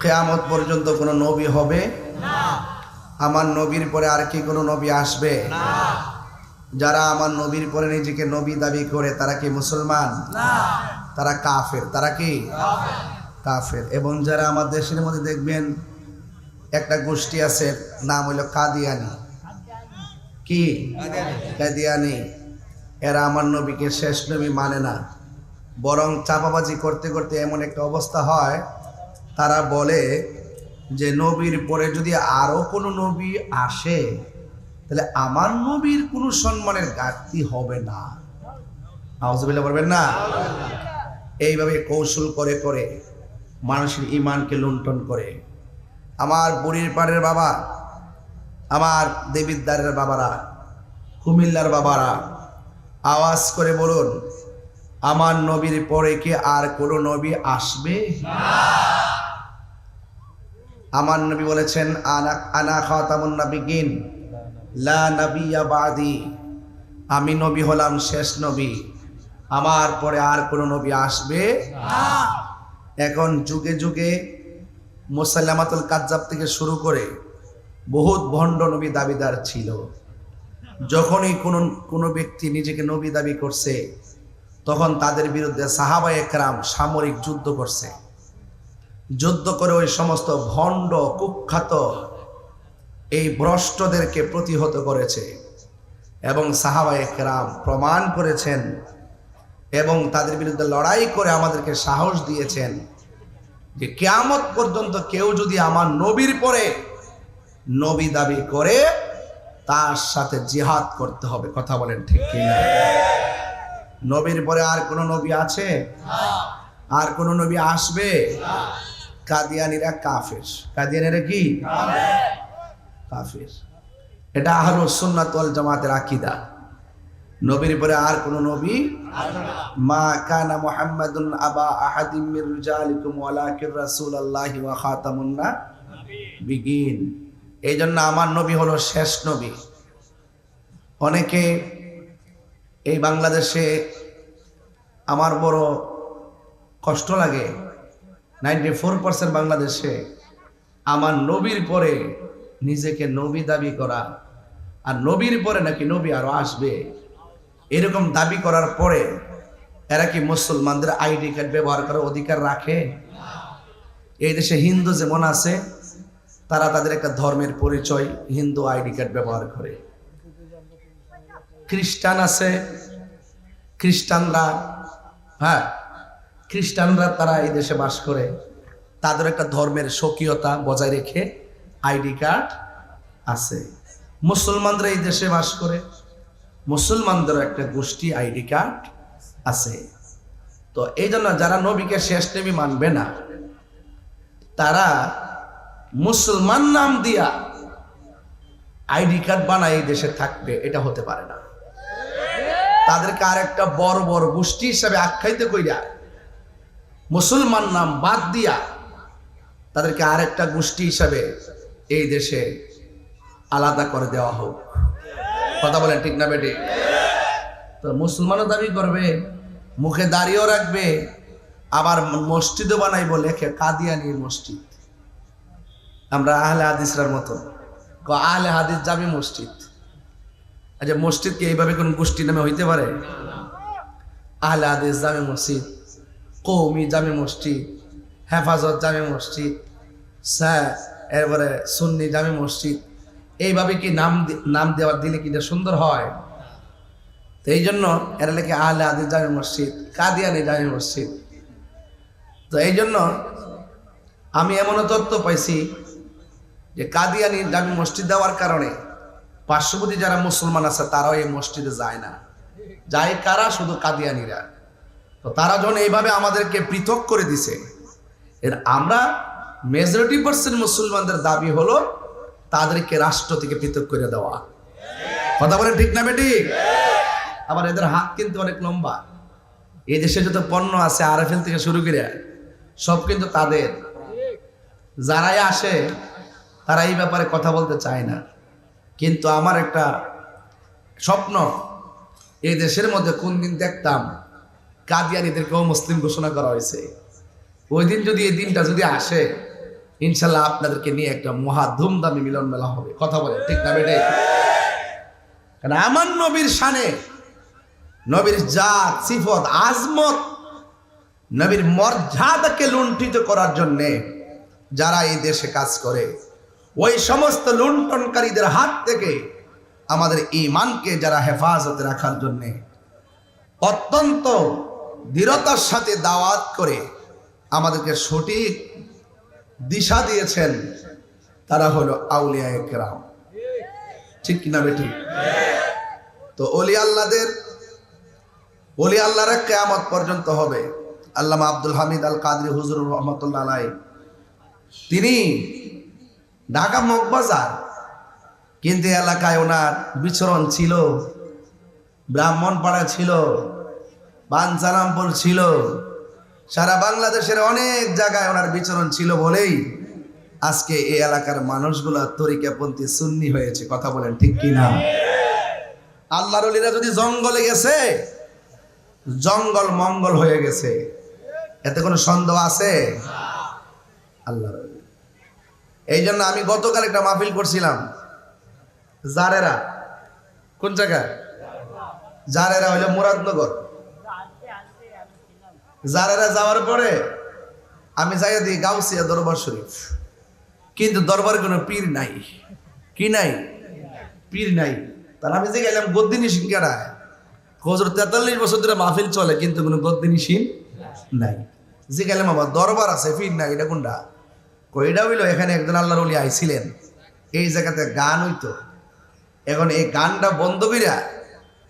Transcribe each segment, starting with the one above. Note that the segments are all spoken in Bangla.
কিয়ামত পর্যন্ত কোনো নবী হবে না। আমার নবীর পরে আর কি কোনো নবী আসবে না। যারা আমার নবীর পরে নিজেকে নবী দাবি করে তারা কি মুসলমান না, তারা কাফের। তারা কি কাফের। এবং যারা আমার দেশের মধ্যে দেখবেন একটা গোষ্ঠী আছে, নাম হইল কাদিয়ানি। কি কাদিয়ানি? এরা আমার নবীকে শেষ নবী মানে না, বরং চাপাবাজি করতে করতে এমন একটা অবস্থা হয়, তারা বলে যে নবীর পরে যদি আরো কোনো নবী আসে তাহলে আমার নবীর কোনো সম্মানের ঘাটতি হবে না। আউযুবিল্লাহ বলবেন না। এইভাবে কৌশল করে করে মানুষের ঈমানকে লুণ্ঠন করে। আমার বুড়ির পাড়ের বাবা, আমার দেবিদ্বারের বাবারা, কুমিল্লার বাবারা, আওয়াজ করে বলুন, আমার নবীর পরে কি আর কোনো নবী আসবে না? আমার নবী বলেছেন, আনা খাতামুন নাবিয়্যিন লা নাবিয়্যা বাদি। আমি নবী হলাম শেষ নবী, আমার পরে আর কোনো নবী আসবে না। এখন যুগে যুগে মুসাইলামাতুল কাজ্জাব থেকে শুরু করে বহুত ভণ্ড নবী দাবিদার ছিল। যখনই কোনো ব্যক্তি নিজেকে নবী দাবি করছে তখন তাদের বিরুদ্ধে সাহাবায়ে কেরাম সামরিক যুদ্ধ করছে। যুদ্ধ করে ওই সমস্ত ভণ্ড কুখ্যাত এই ভ্রষ্টদেরকে প্রতিহত করেছে এবং সাহাবায়ে কেরাম প্রমাণ করেছেন এবং তাদের বিরুদ্ধে লড়াই করে আমাদেরকে সাহস দিয়েছেন যে কিয়ামত পর্যন্ত কেউ যদি আমার নবীর পরে নবী দাবি করে তার সাথে জিহাদ করতে হবে। কথা বলেন ঠিক কিনা? নবীর পরে আর কোনো নবী আছে? আর কোনো নবী আসবে? কাদিয়ানীরা কাফের। কাদিয়ানীরা কি কাফের। এটা আহলুস সুন্নাত ওয়াল জামাতের আকীদা। নবীর পরে আর কোনো নবী মা কানা মুহাম্মাদুন আবা আহাদিম মির রিজালিকুম ওয়ালাকির রাসূলুল্লাহি ওয়া খাতামুন নাবিয়্যিন। এই জন্য আমার নবী হলো শেষ নবী। অনেকে এই বাংলাদেশে, আমার বড় কষ্ট লাগে, 94% বাংলাদেশে আমার নবীর পরে নিজেকে নবী দাবি করা, আর নবীর পরে নাকি নবী আরো আসবে, এরকম দাবি করার পরে এরা কি মুসলমানদের আইডি কার্ড ব্যবহার করার অধিকার রাখে? এই দেশে হিন্দু যেমন আছে, তারা তাদের একটা ধর্মের পরিচয় হিন্দু আইডি কার্ড ব্যবহার করে। খ্রিস্টান আছে, খ্রিস্টানরা তারা এই দেশে বাস করে, তাদের একটা ধর্মের স্বকীয়তা বজায় রেখে আইডি কার্ড আছে। মুসলমানরা এই দেশে বাস করে, মুসলমানদের একটা গোষ্ঠী আইডি কার্ড আছে। তো এই জন্য যারা নবীকে শেষ নবী মানবে না, তারা মুসলমান নাম দিয়া আইডি কার্ড বানায় এই দেশে থাকবে, এটা হতে পারে না। তাদেরকে আর একটা বড় বড় গোষ্ঠী হিসাবে আখ্যায়িত কইরা মুসলমান নাম বাদ দিয়া তাদেরকে আর একটা গোষ্ঠী হিসাবে এই দেশে আলাদা করে দেওয়া হোক। কথা বলেন ঠিক না বেটি? তো মুসলমানও দাবি করবে, মুখে দাড়িও রাখবে, আবার মসজিদও বানাইবো, লেখে কাদিয়ানি মসজিদ। আমরা আহলে হাদিসরার মতো আহলে হাদিস জামি মসজিদ। আচ্ছা, মসজিদ কি এইভাবে কোন গোষ্ঠী নামে হইতে পারে? আহলে হাদিস জামি মসজিদ, কওমি জামি মসজিদ, হেফাজত জামি মসজিদ, এরপরে সুন্নি জামি মসজিদ, এইভাবে কি নাম দেওয়ার দিলে কি সুন্দর হয়? তো এই জন্য এরা লেখে আহলে হাদিস জামি মসজিদ, কাদিয়ানি জামি মসজিদ। তো এই জন্য আমি এমনও তথ্য পাইছি যে কাদিয়ানি জামি মসজিদ দেওয়ার কারণে পার্শ্ববর্তী যারা মুসলমান আছে তারাও এই মসজিদে যায় না। যায় কারা? শুধু কাদিয়ানিরা। তো তারা যখন এইভাবে আমাদেরকে পৃথক করে দিছে, এর আমরা মেজরিটি পার্সেন্ট মুসলমানদের দাবি হলো তাদেরকে রাষ্ট্র থেকে পৃথক করে দেওয়া। কথা বলেন ঠিক না বেটি? আবার এদের হাত কিন্তু অনেক লম্বা। এই দেশে যত পণ্য আছে আরএফএল থেকে শুরু করে সব কিন্তু তাদের। যারাই আসে তারা এই ব্যাপারে কথা বলতে চায় না। কিন্তু আমার একটা স্বপ্ন, এই দেশের মধ্যে কোন দিন দেখতাম কাদিয়ানীদেরকেও মুসলিম ঘোষণা করা হয়েছে। ওই দিন যদি এই দিনটা যদি আসে, ইনশাল্লাহ আপনাদেরকে নিয়ে একটা মহা ধুমধামি মিলন মেলা হবে। কথা বলে ঠিক না বেটে? কারণ আমার নবীর শানে, নবীর জাত সিফত আজমত, নবীর মর্যাদাকে লুণ্ঠিত করার জন্যে যারা এই দেশে কাজ করে, ওই সমস্ত লুণ্ঠনকারীদের হাত থেকে আমাদের ঈমানকে যারা হেফাজতে রাখার জন্যে অত্যন্ত দৃঢ়তার সাথে দাওয়াত করে আমাদেরকে সঠিক দিশা দিয়েছেন, তারা হলো আউলিয়ায়ে কেরাম। ঠিক কিনা বেটি? তো ওলি আল্লাহরা কিয়ামত পর্যন্ত হবে। আল্লামা আব্দুল হামিদ আল কাদরি হুজুর রহমতুল্লাহ আলাইহি, তিনি ঢাকা মগবাজার, কিন্তু এলাকায় ওনার বিচরণ ছিল, ব্রাহ্মণপাড়া ছিল, বাঞ্ছারামপুর ছিল, সারা বাংলাদেশের অনেক জায়গায় ওনার বিচরণ ছিল বলেই আজকে এই এলাকার মানুষগুলা তরিকাপন্থী সুন্নি হয়েছে। কথা বলেন ঠিক কিনা? আল্লাহর ওলিরা যদি জঙ্গলে গেছে, জঙ্গল মঙ্গল হয়ে গেছে, এতে কোনো সন্দেহ আছে? আল্লাহর ওলি। এই জন্য আমি গতকাল একটা মাহফিল করছিলাম জারেরা। কোন জায়গা? জারেরা হইল মুরাদনগর। জারেরা যাওয়ার পরে আমি যাইয়া দিই গাউসিয়া দরবার শরীফ, কিন্তু দরবারে কোনো পীর নাই। কি নাই? পীর নাই। তাহলে আমি যে গেলাম গদ্দিনী সিংহারায়, হুজুর 43 বছর ধরে মাহফিল চলে, কিন্তু কোনো গদ্দিনী সিং নাই। যে গেলাম আবার দরবার আছে, পীর নাই। এটা কোনটা? কইটা হইলো এখানে একজন আল্লাহর ওলি আইছিলেন, এই জায়গাতে গান হইতো। এখন এই গানটা বন্ধ কইরা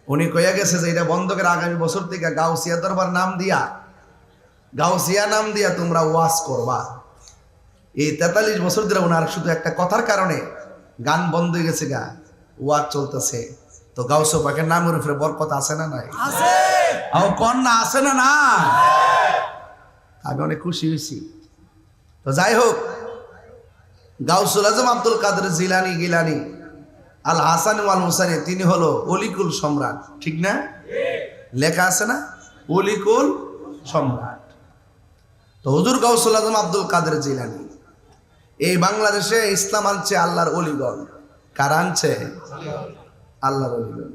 উনি কইয়া গেছে যে এটা বন্ধ করে আগামী বছর থেকে গাউসিয়া দরবার নাম দিয়া, গাউসিয়া নাম দিয়া তোমরা ওয়াজ করবা। এই 43 বছর ধরে ওনার শুধু একটা কথার কারণে গান বন্ধ হয়ে গেছে, গা ওয়াজ চলতেছে। তো গাউস পাকের নামের উপরে বরকত আছে না নাই? আছে। আও কন্যা আছে না না? আমি অনেক খুশি হয়েছি। তো যাই হোক, গাউসুল আজম আব্দুল কাদের জিলানী গিলানী আল হাসান ওয়াল হুসাইনি, তিনি হলো অলিকুল সম্রাট। ঠিক না? লেখা আছে না অলিকুল সম্রাট। তো হুজুর গাউসুল আজম আব্দুল কাদের জিলানী এই বাংলাদেশে ইসলাম আনছে আল্লাহর অলিগণ। কারা আনছে? আল্লাহর অলিগণ।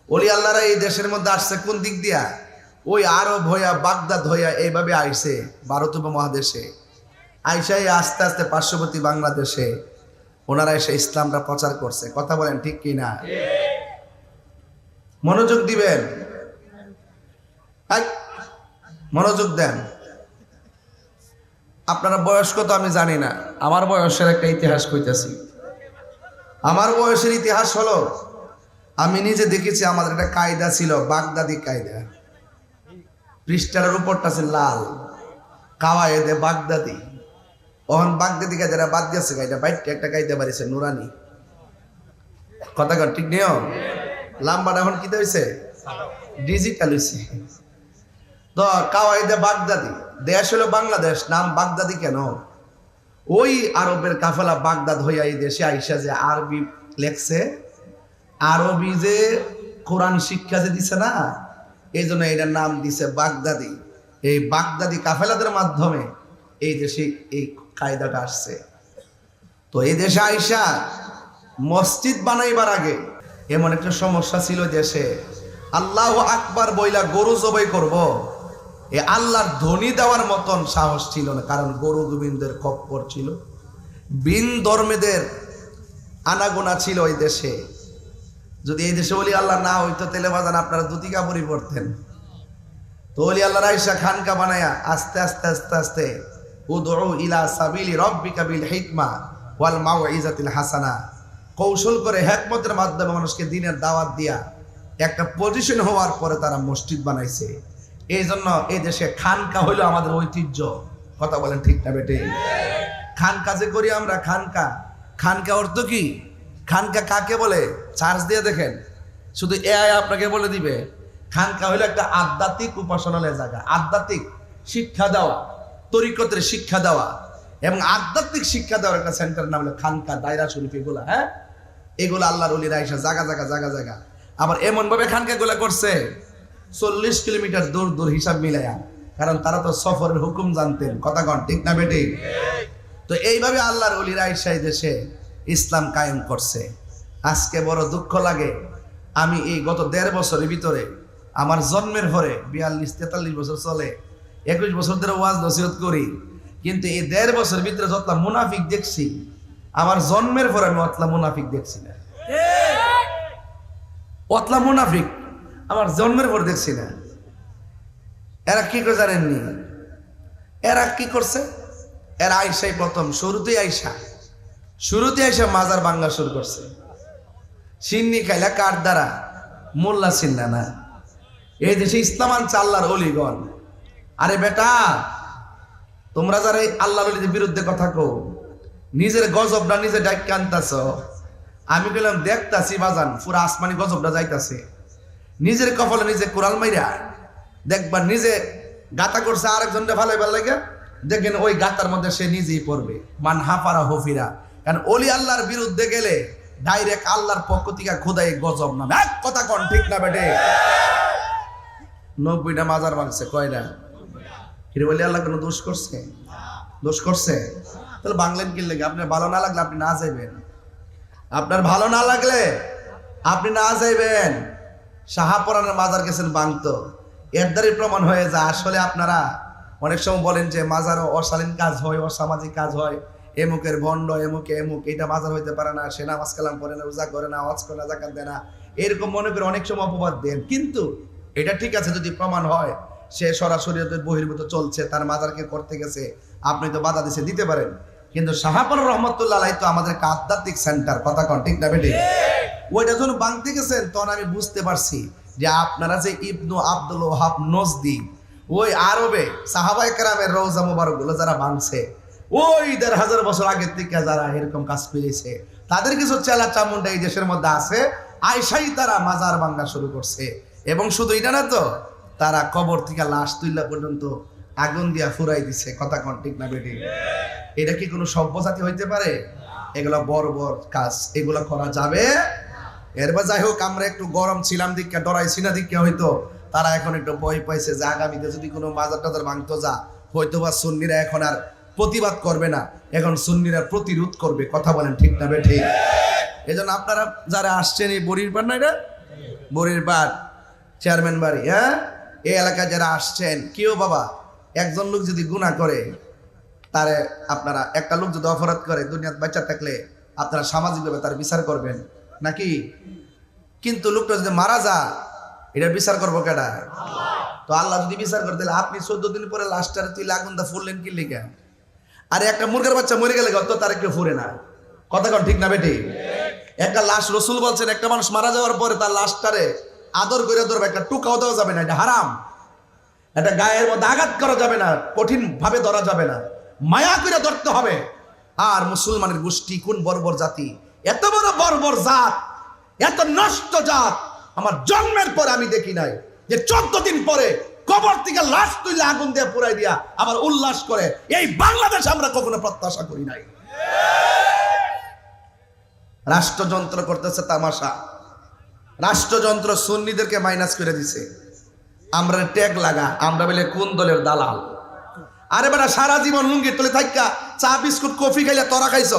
অলি আল্লাহরা এই দেশের মধ্যে আসছে কোন দিক দিয়া? ওই আরব হইয়া, বাগদাদ হইয়া এইভাবে আইছে ভারত উপমহাদেশে। আইসাই আস্তে আস্তে পার্শ্ববর্তী বাংলাদেশে ওনারা এসে ইসলামটা প্রচার করছে। কথা বলেন ঠিক কিনা? মনোযোগ দিবেন, মনোযোগ দেন। আপনারা বয়স কত আমি জানি না, আমার বয়সের একটা ইতিহাস কইতেছি। আমার বয়সের ইতিহাস হলো, আমি নিজে দেখেছি আমাদের একটা কায়দা ছিল, বাগদাদি কায়দা। পৃষ্ঠার উপরটা ছিল লাল, কাওয়ায়েদে বাগদাদি। ওহন বাগদাদি কায়দারা বাদ গেছে, কায়দা বাইরটা একটা কায়দা বাড়িছে নুরানি। কথা কন ঠিক নিয়ম। লাম্বাটা এখন কি হয়েছে? ডিজিটাল হয়েছে। তো কাওয়ায়েদে বাগদাদি, দেশ হলো বাংলাদেশ, নাম বাগদাদি কেন? ওই আরবের কাফেলা বাগদাদ হইয়া এই দেশে আইসা যে আরবি লেখছে, আরবি যে কোরআন শিক্ষা যে দিছে না, এই জন্য এটার নাম দিছে বাগদাদি। এই বাগদাদি কাফেলাদের মাধ্যমে এই দেশে এই কায়দাটা আসছে। তো এই দেশে আইসা মসজিদ বানাইবার আগে এমন একটা সমস্যা ছিল দেশে, আল্লাহু আকবার বইলা গরু জবাই করব, এ আল্লাহর ধ্বনি দেওয়ার মতন সাহস ছিল না। কারণ গরু গোবিন্দের খপ্পর ছিল, বিন ধর্মেদের আনাগোনা ছিল ওই দেশে। যদি এই দেশে ওলি আল্লাহ না হইতো তেলে বাজান আপনারা দুটি কাপড়ই পরতেন। তো ওলি আল্লাহর আইসা খানকা বানায়া আস্তে আস্তে আস্তে আস্তে উদউ ইলা সাবিলি রাব্বিকা বিল হিকমা ওয়াল মাউইজাতিল হাসানা, কৌশল করে হিকমতের মাধ্যমে মানুষকে দ্বীনের দাওয়াত দিয়া একটা পজিশন হওয়ার পরে তারা মসজিদ বানাইছে। এই জন্য এই দেশে খানকা হইলো আমাদের ঐতিহ্য। কথা বলেন ঠিক না বেটে? খানকা যে করি আমরা, খানকা, খানকা অর্থ কি? খানকা কাকে বলে? চার্জ দিয়ে দেখেন, শুধু এআই আপনাকে বলে দিবে। খানকা হইলো একটা আধ্যাত্মিক উপাসনালয় জায়গা, আধ্যাত্মিক শিক্ষা দেওয়া, তরিকতের শিক্ষা দেওয়া এবং আধ্যাত্মিক শিক্ষা দেওয়ার একটা সেন্টার নাম হলো খানকা, দায়রা শরীফ। এগুলা হ্যাঁ, এগুলো আল্লাহর ওলিরা আইসা জায়গা জায়গা জায়গা জায়গা আবার এমন ভাবে খানকা গুলা করছে 40 কিলোমিটার দূর দূর হিসাব মিলাইয়া, কারণ তারা তো সফরের হুকুম জানতেন। কথা কন ঠিক না বেটে? তো এইভাবে আল্লাহর ওলিরা আইসা এই দেশে ইসলাম কায়েম করছে। আজকে বড় দুঃখ লাগে, আমি এই গত 1.5 বছরের ভিতরে আমার জন্মের পরে 42-43 বছর চলে, 21 বছর ধরে ওয়াজ নসিহত করি, কিন্তু এই 1.5 বছরের ভিতরে যতলা মুনাফিক দেখছি, আমার জন্মের পরে আমি অতলা মুনাফিক দেখছি না। অতলা মুনাফিক আমার জন্মের পর দেখছি না। এরা কি করে জানেননি? এরা কি করছে? এরা আইসাই প্রথম শুরুতেই আইসা মাজার ভাঙ্গা শুরু করছে। সিন্নি খাইলা কার দ্বারা? মোল্লা সিন্না না। এই দেশে ইসলাম আনছে আল্লাহর ওলিগণ। আরে বেটা, তোমরা যারা আল্লাহর ওলিদের বিরুদ্ধে কথা কও, নিজের গজবটা নিজে ডাইকে আনতাছ। আমি বললাম দেখতাছি বাজান, পুরো আসমানি গজবটা যাইতাছে। নিজের কপালে নিজে কোরাল মাইরা দেখবা নিজে গাতা করছে, আরেকজনটা ভালো লাগে দেখেন ওই গাতার মধ্যে সে নিজেই পড়বে। মান হাফারা হফিরা। কারণ ওলি আল্লাহর বিরুদ্ধে গেলে ডাইরেক্ট আল্লাহর পক্ষ থেকে খোদাই গজব নামে। এক কথা কোন ঠিক না বেটে? 90টা মাজার ভাঙছে, কয়টা? হিরে বলি আল্লাহ কোনো দোষ করছে? দোষ করছে? তাহলে বাংলেন কি লেগে? আপনার ভালো না লাগলে আপনি না যাইবেন। আপনার ভালো না লাগলে আপনি না যাইবেন। শাহাপরানের মাজার গেছেন ভাঙতো, এর দ্বারাই প্রমাণ হয়ে যায় আসলে আপনারা অনেক সময় বলেন যে মাজার অশালীন কাজ হয়, অসামাজিক কাজ হয়, এমুকের ভণ্ড, এমুক এটা মাজার হইতে পারে না, সে নামাজ কালাম করে না, রোজা করে না, ওয়াজ করে না, যাকাত দেয় না, এরকম মনে করে অনেক সময় অপবাদ দেন। কিন্তু এটা ঠিক আছে যদি প্রমাণ হয় সে সরাসরি বহির্ভূত চলছে, তার মাজারকে করতে গেছে, আপনি তো বাধা দিতে পারেন। কিন্তু শাহাপর রহমতুল্লাহ আলাইহি তো আমাদের একটা আধ্যাত্মিক সেন্টার, কথা কন ঠিক না বেটি? ওইটা যখন ভাঙতে গেছেন তখন আমি বুঝতে পারছি যে আপনারা যে ইবনু আব্দুল ওয়াহাব নজদি, ওই আরবে সাহাবায়ে কেরামের রওজা মুবারক গুলো যারা ভাঙছে, ওই 1,500 বছর আগের থেকে যারা এরকম কাজ করেছে, তাদের কিছু চেলা চামুন্ডা এই দেশের মধ্যে আছে, আইসাই তারা মাজার ভাঙা শুরু করছে। এবং শুধু এটা না তো, তারা কবর থেকে লাশ তুইলা পর্যন্ত আগুন দিয়া ফুরাই দিছে, কথা কন ঠিক না বেটি? এটা কি কোনো সভ্যজাতি হইতে পারে? এগুলা বর্বর কাজ, এগুলা করা যাবে? এরপর যাই হোক, আমরা একটু গরম ছিলাম দিকে, ডরাইছি না দিকে, হয়তো তারা এখন একটু ভয় পাইছে যে আগামীতে যদি কোনো মাজার টাজার ভাঙতো যা, হয়তো বা সুন্নিরা এখন আর প্রতিবাদ করবে না, এখন সুন্নিরা প্রতিরোধ করবে, কথা বলেন ঠিক না বেঠিক? এই জন্য আপনারা যারা আসছেন এই বড়ির পাড়, না এটা বড়ির পাড় চেয়ারম্যান বাড়ি, হ্যাঁ, এই এলাকায় যারা আসছেন, কেউ বাবা একজন লোক যদি গুনাহ করে, তারে আপনারা একটা লোক যদি অপরাধ করে দুনিয়াতে বাচ্চা থাকলে আপনারা সামাজিকভাবে তার বিচার করবেন নাকি? কিন্তু লোকটা যদি মারা যায়, এটা বিচার করবো কেডা? তো আল্লাহ যদি বিচার করে, তাহলে আপনি 14 দিন পরে লাশটারে তুই আগুনটা ফুললেন কি লিখা? আর একটা মুরগের বাচ্চা মরে গেলে তো তার কেউ ফুরে না, কথা কন ঠিক না বেটি? একটা লাশ, রসুল বলছেন একটা মানুষ মারা যাওয়ার পরে তার লাশটারে আদর করে ধরবে, একটা টুকাও দেওয়া যাবে না, এটা হারাম। একটা গায়ের মধ্যে আঘাত করা যাবে না, কঠিন ভাবে ধরা যাবে না, মায়া করে ধরতে হবে। আর মুসলমানের গোষ্ঠী কোন বর্বর জাতি, এত বড় বর্বর জাত, এত নষ্ট জাত আমার জন্মের পরে আমি দেখি নাই, যে 14 দিন পরে কবর থেকে লাশ তুলে আগুন দিয়ে পুরাই দিয়া আবার উল্লাস করে। এই বাংলাদেশ আমরা কখনো প্রত্যাশা করি নাই। রাষ্ট্রযন্ত্র করতেছে তামাশা, রাষ্ট্রযন্ত্র সুন্নিদেরকে মাইনাস করে দিছে। আমরা ট্যাগ লাগা, আমরা বলে কোন দলের দালাল। আরে বেটা, সারা জীবন লুঙ্গি তলে থাকা চা বিস্কুট কফি খাইলে তোরা খাইছ?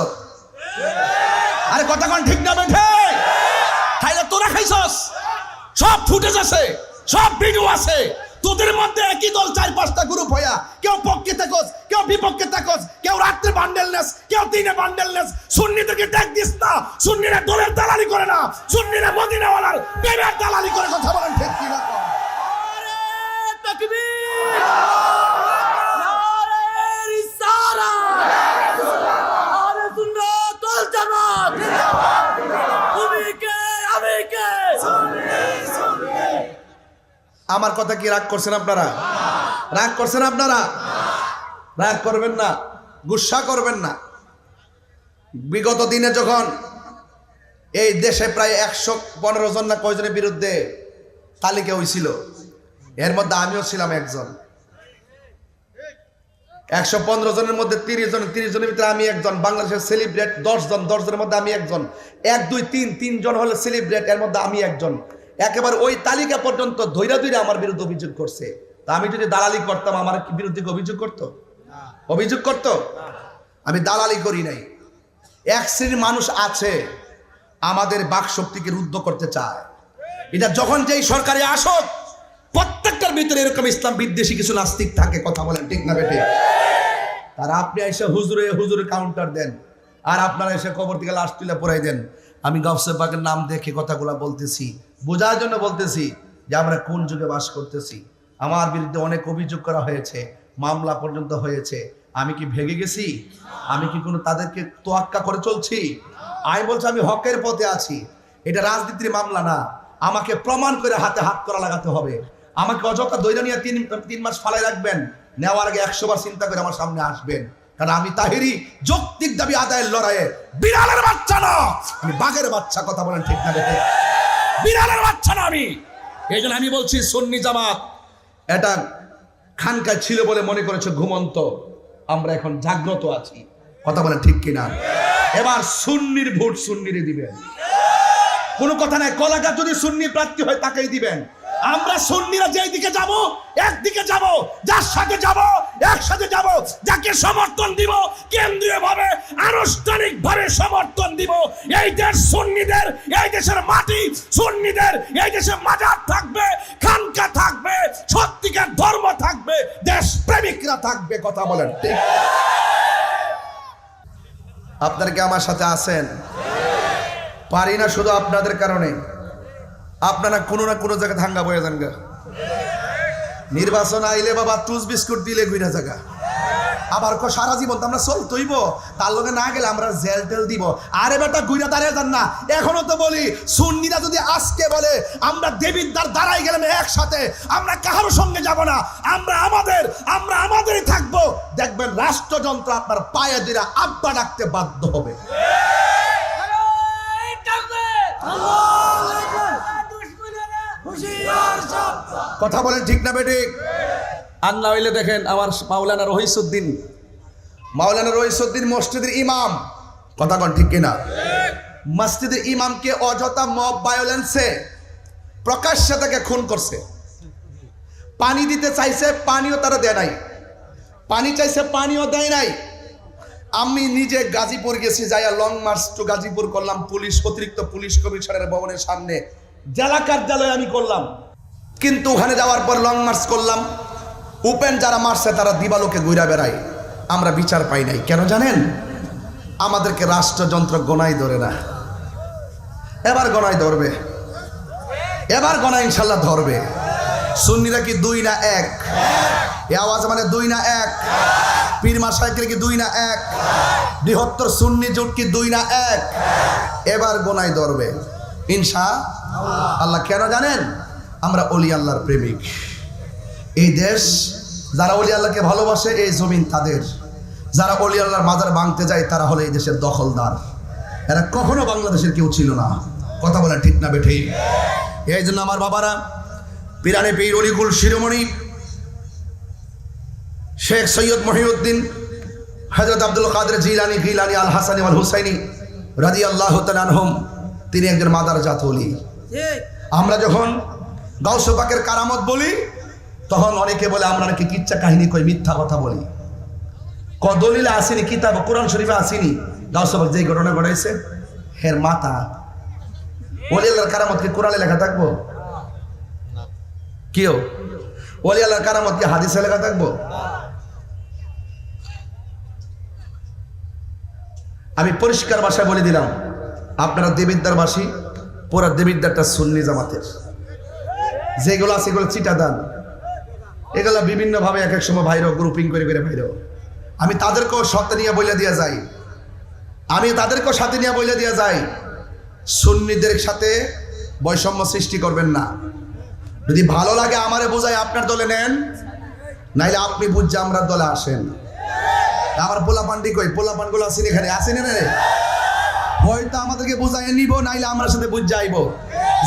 আরে কথা কোন ঠিক না বেঠে? খাইলে তোরা খাইছস? সব ফুটেজ আছে, সব ভিডিও আছে। তোদের মধ্যে একই দল 4-5টা গ্রুপ হইয়া, কেউ পক্ষে থাকস, কেউ বিপক্ষে থাকস, কেউ রাত্রে বান্ডেল নেস, কেউ দিনে বান্ডেল নেস। সুন্নিদেরকে ট্যাগ দিস না, সুন্নিরা দলের দালালি করে না, সুন্নিরা মদিনাওয়ালার প্রেমের দালালি করে, কথা বলেন ঠিক কি না? নারে তাকবীর, নারে রিসালাত, আরে সুন্নাত ওয়াল জামাত, তুমি কে আমি কে? আমার কথা কি রাগ করছেন আপনারা? রাগ করছেন আপনারা? রাগ করবেন না, গুসা করবেন না। বিগত দিনে যখন এই দেশে প্রায় 115 জন না কয়জনের বিরুদ্ধে তালিকা হয়েছিল, এর মধ্যে আমিও ছিলাম একজন। 115 জনের মধ্যে 30 জনের ভিতরে আমি একজন। বাংলাদেশের সেলিব্রেট 10 জনের মধ্যে আমি একজন। 1, 2, 3 জন হলো সেলিব্রেট, এর মধ্যে আমি একজন। একেবারে ওই তালিকা পর্যন্ত ধৈরা আমার বিরুদ্ধে অভিযোগ করছে। তা আমি যদি দালালি করতাম, আমার বিরুদ্ধে অভিযোগ করতো? অভিযোগ করতো? আমি দালালি করি নাই। এক শ্রেণীর মানুষ আছে আমাদের বাক শক্তিকে রুদ্ধ করতে চায়। এটা যখন যেই সরকারে আসুক প্রত্যেকটার ভিতরে এরকম ইসলাম বিদ্বেষী কিছু নাস্তিক থাকে। কথা বলেন ঠিক না বেটে? আর আপনি এসে হুজুরে কাউন্টার দেন, আর আপনারা এসে কবর থেকে লাশ তুলে পড়াই দেন। আমি গাউসে পাকের নাম দেখে কথাগুলো বলতেছি, বোঝার জন্য বলতেছি যে আমরা কোন যুগে বাস করতেছি। আমার বিরুদ্ধে অনেক অভিযোগ করা হয়েছে, মামলা পর্যন্ত হয়েছে। আমি কি ভেগে গেছি? আমি কি কোনো তাদেরকে তোয়াক্কা করে চলছি? আমি বলছি আমি হকের পথে আছি। এটা রাজনীতির মামলা না। আমাকে প্রমাণ করে হাতে হাত করা লাগাতে হবে। আমাকে অযথা দৈরা নিয়ে তিন মাস ফালাই রাখবেন, নেওয়ার আগে 100 বার চিন্তা করে আমার সামনে আসবেন। কারণ আমি তাহেরি যৌক্তিক দাবি আদায়ের লড়াইয়ে বিড়ালের বাচ্চা না, আমি বাঘের বাচ্চা। কথা বলেন ঠিক না বেটে? বিড়ালের বাচ্চা না আমি। এই জন্য আমি বলছি সুন্নি জামাত এটা খানকায় ছিল বলে মনে করেছে ঘুমন্ত, আমরা এখন জাগ্রত আছি। কথা বলেন ঠিক কিনা? এবার সুন্নির ভোট সুন্নিরে দিবেন, কোনো কথা নাই। কলাকার যদি সুন্নি প্রার্থী হয় তাকেই দিবেন। আমরা সুন্নিরা যেই দিকে যাব একদিকে যাব, যার সাথে যাব একসাথে যাব, যাকে সমর্থন দিব কেন্দ্রীয় ভাবে আনুষ্ঠানিক ভাবে সমর্থন দিব। এই দেশ সুন্নিদের, এই দেশের মাটি সুন্নিদের, এই দেশে মাজার থাকবে, খানকা থাকবে, সত্যিকার ধর্ম থাকবে, দেশ প্রেমিকরা থাকবে। কথা বলেন ঠিক? আপনারা কি আমার সাথে আছেন? পারি না শুধু আপনাদের কারণে। আপনারা কোনো না কোনো জায়গায় হাঙ্গা বয়ে যান গা। নির্বাচন আইলে বাবা টুস বিস্কুট দিলে গুইনা জায়গা। আবার সারা জীবন তো আমরা চলতইব, তার লগে না গেলে আমরা জেল টেল দিব। আরে বেটা গুইনা দাঁড়িয়ে যান না। এখনো তো বলি সুন্নিরা যদি আজকে বলে আমরা দেবিদ্বার দাঁড়াই গেলাম একসাথে, আমরা কারোর সঙ্গে যাব না, আমরা আমাদেরই থাকবো, দেখবেন রাষ্ট্রযন্ত্র আপনার পায়ে দিরা আব্বা ডাকতে বাধ্য হবে। কথা বলেন ঠিক না বেটি? আর না হইলে দেখেন আমার মাওলানা রহিসউদ্দিন মসজিদের ইমাম। কথা বলেন ঠিক কিনা? মসজিদের ইমামকে অযথা মব ভায়োলেন্সে প্রকাশ্যে তাকে খুন করছে। পানি দিতে চাইছে, পানিও তারা দেয় নাই। পানি চাইছে, পানিও দেয় নাই। আমি নিজে গাজীপুর গেছি, যাইয়া লং মার্চ টু গাজীপুর করলাম। অতিরিক্ত পুলিশ কমিশনারের ভবনের সামনে জেলা কার্যালয়ে আমি করলাম। কিন্তু ওখানে যাওয়ার পর লং মার্চ করলাম, ওপেন যারা মারছে তারা দিবালোকে ঘুরা বেড়ায়। আমরা বিচার পাই নাই। কেন জানেন? আমাদেরকে রাষ্ট্রযন্ত্র গোনাই ধরে না। এবার গোনাই ধরবে, এবার গোনাই ইনশাল্লাহ ধরবে। সুন্নিরা কি 2 না 1? এ আওয়াজ মানে 2 না 1? পীর মাশায়েখের কি 2 না 1? বৃহত্তর সুন্নি জোট কি 2 না 1? এবার গোনাই ধরবে ইনশাআল্লাহ। কেন জানেন? আমরা ওলি আল্লাহর প্রেমিক। এই দেশ যারা ওলি আল্লাহকে ভালোবাসে, এই জমিন তাদের। যারা ওলি আল্লাহর মাজার ভাঙতে যায় তারা হলো এই দেশের দখলদার। এরা কখনো বাংলাদেশের কেউ ছিল না। কথা বলেন ঠিক না বেঠি? এই জন্য আমার বাবারা, পিরানে পীর অলিকুল শিরোমণি শেখ সৈয়দ মহিউদ্দিন হযরত আব্দুল কাদের জিলানী গিলানী আল হাসানী ওয়াল হুসাইনী রাদিয়াল্লাহু তাআলা আনহুম, তিনি একজন মাদারজাত ওলি। আমরা যখন গাউসে পাকের কারামত বলি তখন অনেকে বলে আমরা নাকি কিচ্ছা কাহিনী কই, মিথ্যা কথা বলি। দলিলে আসেনি, কিতাব কোরআন শরীফে আসেনি। গাউসে পাক যেই ঘটনা ঘটাইছে হের মাথা। ওলি আল্লাহর কারামত কি কোরআনে লেখা থাকবো? কেউ ওলি আল্লাহর কারামত কি হাদিসে লেখা থাকবো? আমি পরিষ্কার ভাষায় বলে দিলাম, আপনারা দেবিদ্বারবাসী, পুরা দেবিদ্বারটা সুন্নি জামাতের। যেগুলো আছে এগুলো চিটাদান, এগুলো বিভিন্নভাবে এক এক সময় ভাইরো গ্রুপিং করে ভাইরো। আমি তাদেরকেও সাথে নিয়ে বলে দিয়ে যাই, সুন্নিদের সাথে বৈষম্য সৃষ্টি করবেন না। যদি ভালো লাগে আমারে বোঝায় আপনার দলে নেন, নাইলে আপনি বুঝছে আমরা দলে আসেন। আমার পোলাপান্ডি কই, পোলাপানগুলো আসেন এখানে, আসেন না? হয়তো আমাদেরকে বোঝাই নিব, নাইলে আমার সাথে বুঝ যাইব।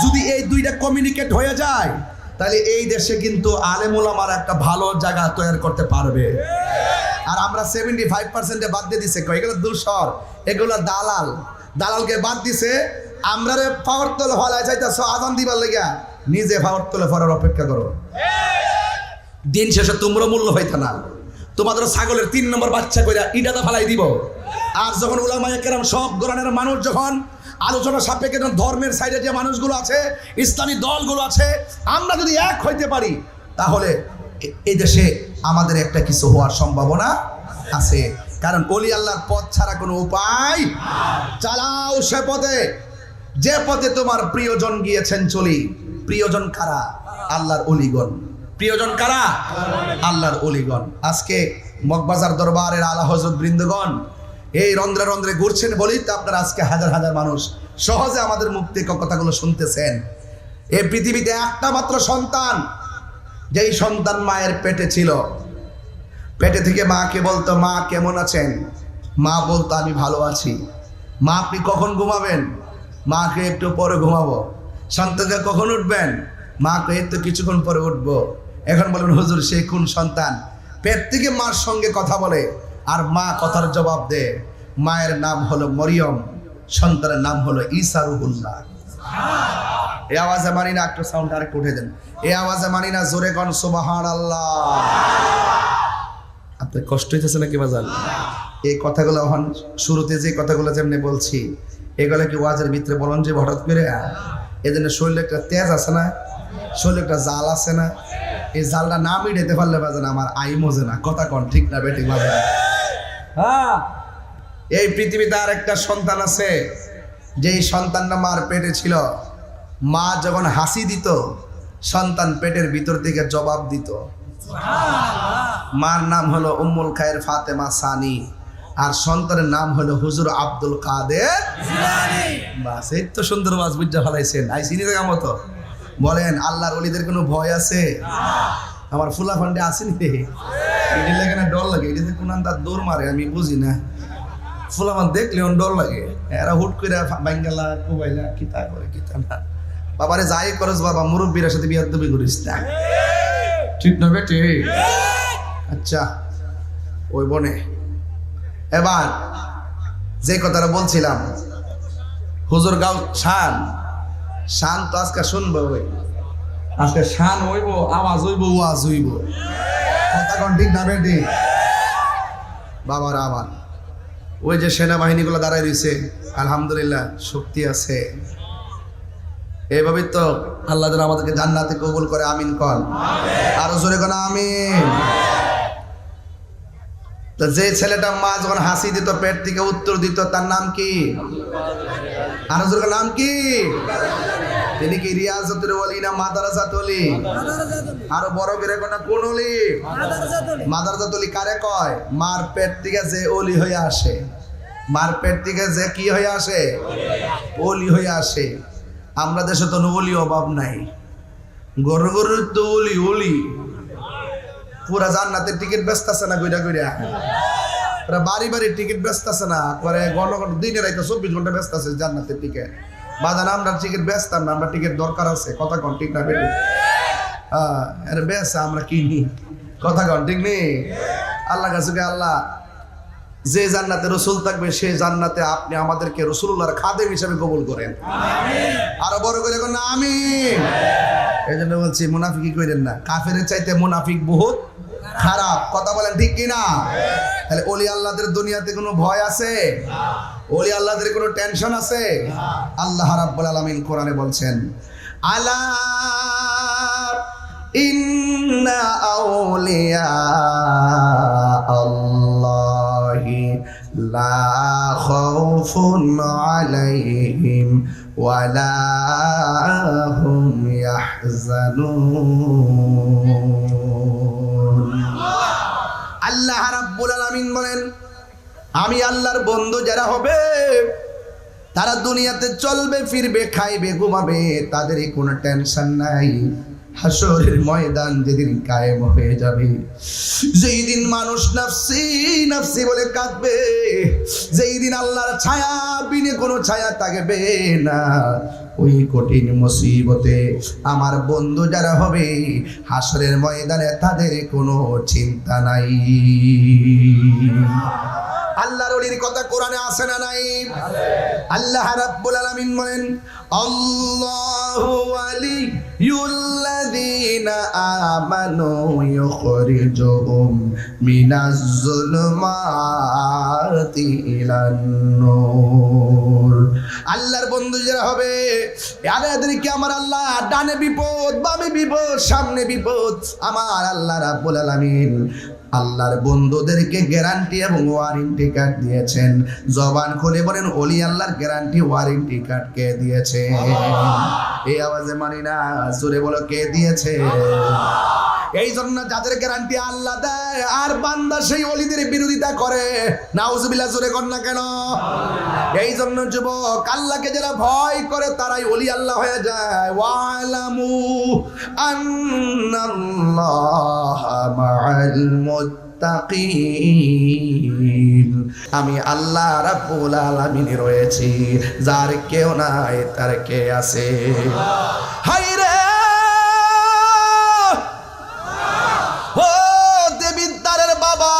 যদি এই দুইটা কমিউনিকেট হয়ে যায় তাহলে এই দেশে কিন্তু আলেম ওলামার একটা ভালো জায়গা তৈরি করতে পারবে। আর আমরা 75% বাদ দিয়ে দিছে, এগুলো দূষর, এগুলো দালালকে বাদ দিছে। আমরা পাওয়ার তোলে ফলায় চাইতেছ আজান দিবার লেগা, নিজে পাওয়ার তোলে ফলার অপেক্ষা করো। দিন শেষে তোমরা মূল্য হইতে না, তোমাদের ছাগলের 3 নম্বর বাচ্চা কইরা ইটাতে ফালাই দিব। আর যখন উলামায়ে কেরাম সব গ্রহণের মানুষ যখন আলোচনা সাপেক্ষে ধর্মের সাইডে যে মানুষগুলো আছে, ইসলামী দলগুলো আছে, আমরা যদি এক হইতে পারি তাহলে এই দেশে আমাদের একটা কিছু হওয়ার সম্ভাবনা আছে। কারণ ওলি আল্লাহর পথ ছাড়া কোনো উপায়, চালাও সে পথে যে পথে তোমার প্রিয়জন গিয়েছেন চলি। প্রিয়জন কারা? আল্লাহর ওলিগণ। প্রিয়জন কারা? আল্লাহর ওলিগণ। আজকে মগবাজার দরবারের আলা হযরত বৃন্দগণ এই রন্ধ্রে রন্ধ্রে ঘুরছেন বলেই তো আপনারা আজকে হাজার হাজার মানুষ সহজে আমাদের মুখ থেকে কথাগুলো শুনতেছেন। এই পৃথিবীতে একটা মাত্র সন্তান, যেই সন্তান মায়ের পেটে ছিল, পেটে থেকে মাকে বলতো মা কেমন আছেন? মা বলতো আমি ভালো আছি। মা আপনি কখন ঘুমাবেন? মাকে একটু পরে ঘুমাবো। সন্তানকে কখন উঠবেন? মাকে একটু কিছুক্ষণ পরে উঠবো। এখন বলুন হুজুর সে কোন সন্তান পেট থেকে মার সঙ্গে কথা বলে আর মা কথার জবাব দেয়? মায়ের নাম হলো মরিয়ম, সন্তানের নাম হলো ঈসা রুহুল্লাহ। এই আওয়াজে মানি না? একটু সাউন্ড আরেকটু উঠে দেন। এই আওয়াজে মানি না? জোরে কোন সুবহানাল্লাহ। আপনার কষ্ট হইতেছে নাকি বাজান? এই কথাগুলো এখন শুরুতে যে কথাগুলো যেমনি বলছি এগুলো কি ওয়াজের ভিতরে বলুন যে হঠাৎ করে? এজন্য শরীরে একটা তেজ আছে না, শরীরে একটা জাল আছে না, এই জালটা না মিটাইতে পারলে বাজান আমার আই মজে না। কথা কন ঠিক না বেঠিক বাজান? হ্যাঁ, এই পৃথিবীতে আর একটা সন্তান আছে, যেই সন্তানটা মার পেটে ছিল। মা যখন হাসি দিত সন্তান পেটের ভিতর থেকে জবাব দিত। মার নাম হলো উম্মুল খায়ের ফাতেমা সানি, আর সন্তানের নাম হলো হুজুর আব্দুল কাদের জিলানী। বাস, এই তো সুন্দর ওয়াজ বুঝা ফেলাইছেন। আই চিনি দেখা মতো বলেন আল্লাহর ওলিদের কোনো ভয় আছে? আমার ফুলা ফান্ডে আসেনি রে, এটি লাগে না ডর লাগে? এটিতে কোন তার দৌড় মারে আমি বুঝি না। ফুলামান দেখলে ডর লাগে, এরা হুট করে বাঙ্গালা কোবাইলা কিতা করে কিতা না। বাবারে যাই করস বাবা, মুরব্বীর সাথে বিয়ার দবি করিস না, ঠিক না বেটে? আচ্ছা ওই বনে এবার যে কথাটা বলছিলাম, হুজুর গাও শান, শান তো আজকে শুনবো, ওই আজকে শান হইব, আওয়াজ হইব, ওয়াজ হইব। কথা কোন ঠিক না বেটি? বাবার আবার ওই যে সেনাবাহিনীগুলো দাঁড়ায় রয়েছে, আলহামদুলিল্লাহ শক্তি আছে। এইভাবে তো আল্লাহ যেন আমাদেরকে জান্নাতে কবুল করে, আমিন কন। আরো জোরে কোন আমিন। তো যে ছেলেটা মা যখন হাসি দিত পেট থেকে উত্তর দিত, তার নাম কি? আরো জোরে নাম কি? তিনি কি রিয়াজতুল ওলি না মাদারাজাতুল ওলি? আরো বড় করে কোন কোন ওলি? মাদারাজাতুল ওলি কারে কয়? মার পেট থেকে যে ওলি হয়ে আসে, মার পেট থেকে যে কি হয়ে আসে? ওলি হয়ে আসে। আমরা দেশে তো ওলি অভাব নাই, গরু গরু তো ওলি ওলি। পুরা জান্নাতের টিকিট ব্যস্ত আছে না কইরা কইরা? পুরা বাড়ি বাড়ি টিকিট ব্যস্ত আছে না? পরে গণগণ দিনে রাইতে 24 ঘন্টা ব্যস্ত আছে জান্নাতের টিকিট। বাজান আমরা টিকিট বেচতাম না, আমরা টিকিট দরকার আছে। কথা কন ঠিক না বেটি? হ্যাঁ, আরে বেশ আমরা কিনি। কথা কন ঠিক নেই? আল্লাহ কাছে আল্লাহ যে জান্নাতে রসুল থাকবে সেই জান্নাতে আপনি আমাদেরকে রসুল্লাহর খাদেম হিসেবে কবুল করেন। আরো বড় করে কোন আমিন। এই জন্য বলছি মুনাফিকি করেন না, কাফেরের চাইতে মুনাফিক বহুত খারাপ। কথা বলেন ঠিক কিনা? তাহলে ওলি আল্লাহদের দুনিয়াতে কোনো ভয় আছে? ওলি আল্লাহদের কোনো টেনশন আছে? আল্লাহ রাব্বুল আলামিন কোরআনে বলছেন, আলা ইন্না আউলিয়া আল্লাহি লা খাউফুন আলাইহিম ওয়ালা হুম ইয়াহজানুন। আল্লাহ রাব্বুল আলামিন বলেন, আমি আল্লাহর বন্ধু যারা হবে তারা দুনিয়াতে চলবে ফিরবে খাইবে ঘুমাবে, তাদের কোনো টেনশন নাই। হাসরের ময়দান যেদিন কায়েম হয়ে যাবে, যেই দিন মানুষ নাফসি নাফসি বলে কাঁদবে, যেই দিন আল্লাহর ছায়া বিনে কোনো ছায়া থাকবে না, ওই কঠিন মুসিবতে আমার বন্ধু যারা হবে হাসরের ময়দানে তাদের কোনো চিন্তা নাই। আল্লাহর ওলির কথা কোরআনে আছে না নাই? আল্লাহ রাব্বুল আলামিন বলেন, আল্লাহ আল্লাহু ওয়ালিয়ুল্লাযীনা আমানু ইউখরিজুহুম মিনাজ যুলুমাতি ইলান নূর। আল্লাহর বন্ধু যারা হবে এদেরকে আমার আল্লাহ ডানে বিপদ, বামে বিপদ, সামনে বিপদ, আমার আল্লাহ রাব্বুল আলামিন আল্লাহর বন্ধুদেরকে গ্যারান্টি এবং ওয়ারেন্টি কার্ড দিয়েছেন। জবান খুলে বলেন ওলি আল্লাহর গ্যারান্টি ওয়ারেন্টি কার্ড কে দিয়েছে? এই আওয়াজে মানি না, জোরে বলো কে দিয়েছে? এই জন্য যাদের গ্যারান্টি আল্লাহ দেয় আর বান্দা সেই ওলিদের বিরোধিতা করে, নাউজুবিল্লাহ, জোরে কর না কেন? এই জন্য যুবক, আল্লাহকে যারা ভয় করে তারাই ওলি আল্লাহ হয়ে যায়। ওয়ালামু আন্নাল্লাহা মাআল মুত্তাকিন, আমি আল্লাহ রাব্বুল আলামিন রয়েছি, যার কেউ নাই তার কে আছে। হায়রে ও দেবিদ্বারের বাবা,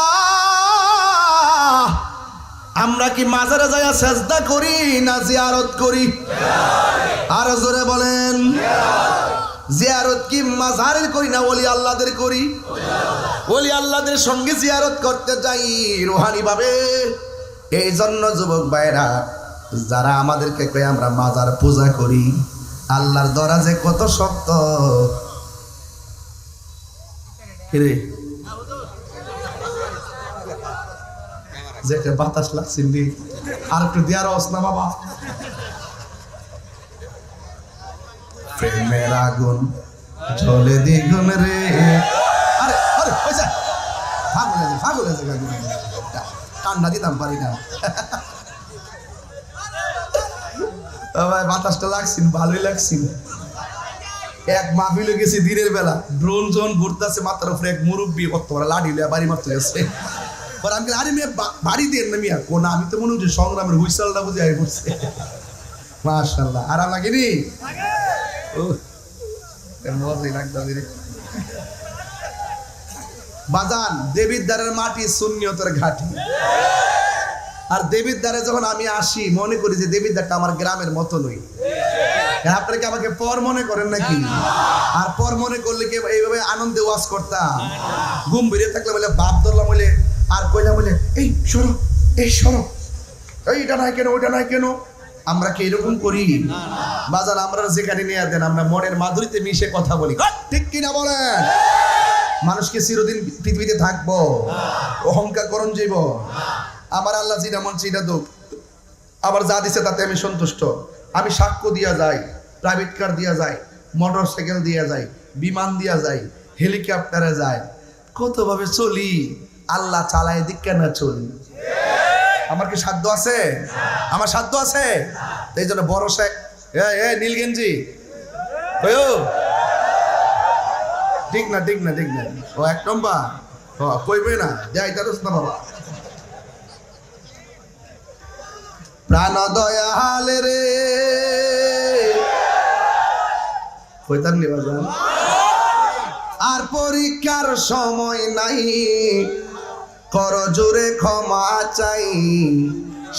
আমরা কি মাজারে যাইয়া সেজদা করি না জিয়ারত করি? আর জোরে বলেন, জিয়ারত কি মাজারের করি না ওলি আল্লাহদের করি? ওলি আল্লাহদের সঙ্গে জিয়ারত করতে যাই রুহানি ভাবে। এই জন্য যুবক ভাইরা, যারা আমাদেরকে কই আমরা মাজার পূজা করি, আল্লাহর দরাজে কত শক্ত রে, যে বাতাস লাগছিল আর একটু দেয়ার অবস্থা বাবা। প্রেমের আগুন ঝলে দ্বিগুণ রে, আরে আরে পয়সা ফাগল আছে কান্না দিতাম পারি না ভাই, বাতাসটা লাগছিল, ভালোই লাগছিল। এক মাহফিলে গেছি দিনের বেলা, ড্রোন জোন ঘুরতেছে মাথার উপরে, এক মুরব্বী কত বড় লাঠি লিয়া বাড়ি মারতে গেছে। আমি আরে মেয়ে বাড়ি দেন না মিয়া, কোন আমি তো মনে হচ্ছে সংগ্রামের হুইসেলটা বুঝে আই পড়ছে। মাশাআল্লাহ, আরাম লাগেনি? মজাই লাগতাম রে বাজান। দেবিদ্বারের মাটি সুন্নিয়তের ঘাটি। আর দেবিদ্বারে যখন আমি আসি, মনে করি যে দেবিদ্বারটা আমার গ্রামের মতো নই। আপনারা কি আমাকে পর মনে করেন নাকি? আর পর মনে করলে কি এইভাবে আনন্দে ওয়াজ করতাম? ঘুম বেরিয়ে থাকলে বলে বাপ ধরলাম বলে, আর কইলাম বলে এই সরো, এই সরো, এইটা নাই কেন, ওইটা নাই কেন। আমরা কি এরকম করি বাজার? আমরা যেখানে নিয়ে দেন, আমরা মনের মাধুরীতে মিশে কথা বলি, ঠিক কিনা বলেন? মানুষকে চিরদিন পৃথিবীতে থাকবো, অহংকার করণ যাইব। আমার আল্লাহ যেটা মন সেটা দুঃখ, আবার যা দিছে তাতে আমি সন্তুষ্ট। আমি সাক্ষ্য দিয়া যাই, প্রাইভেট কার দিয়া যায়, মোটর সাইকেল দিয়া যায়, বিমান দিয়া যায়, হেলিকপ্টারে যায়, কতভাবে চলি। আল্লাহ চালায় দিক কেন চলি? আমার কি সাধ্য আছে? আমার সাধ্য আছে? এই জন্য বড় শেখ নীলগেঞ্জি ঠিক না, ঠিক না, ঠিক না, ও এক নম্বর কইবে না, যাই তার না বাবা। প্রাণ দয়াল রে কইতাম নি বাজান, আর পরীক্ষার সময় নাই, কর জোরে ক্ষমা চাই,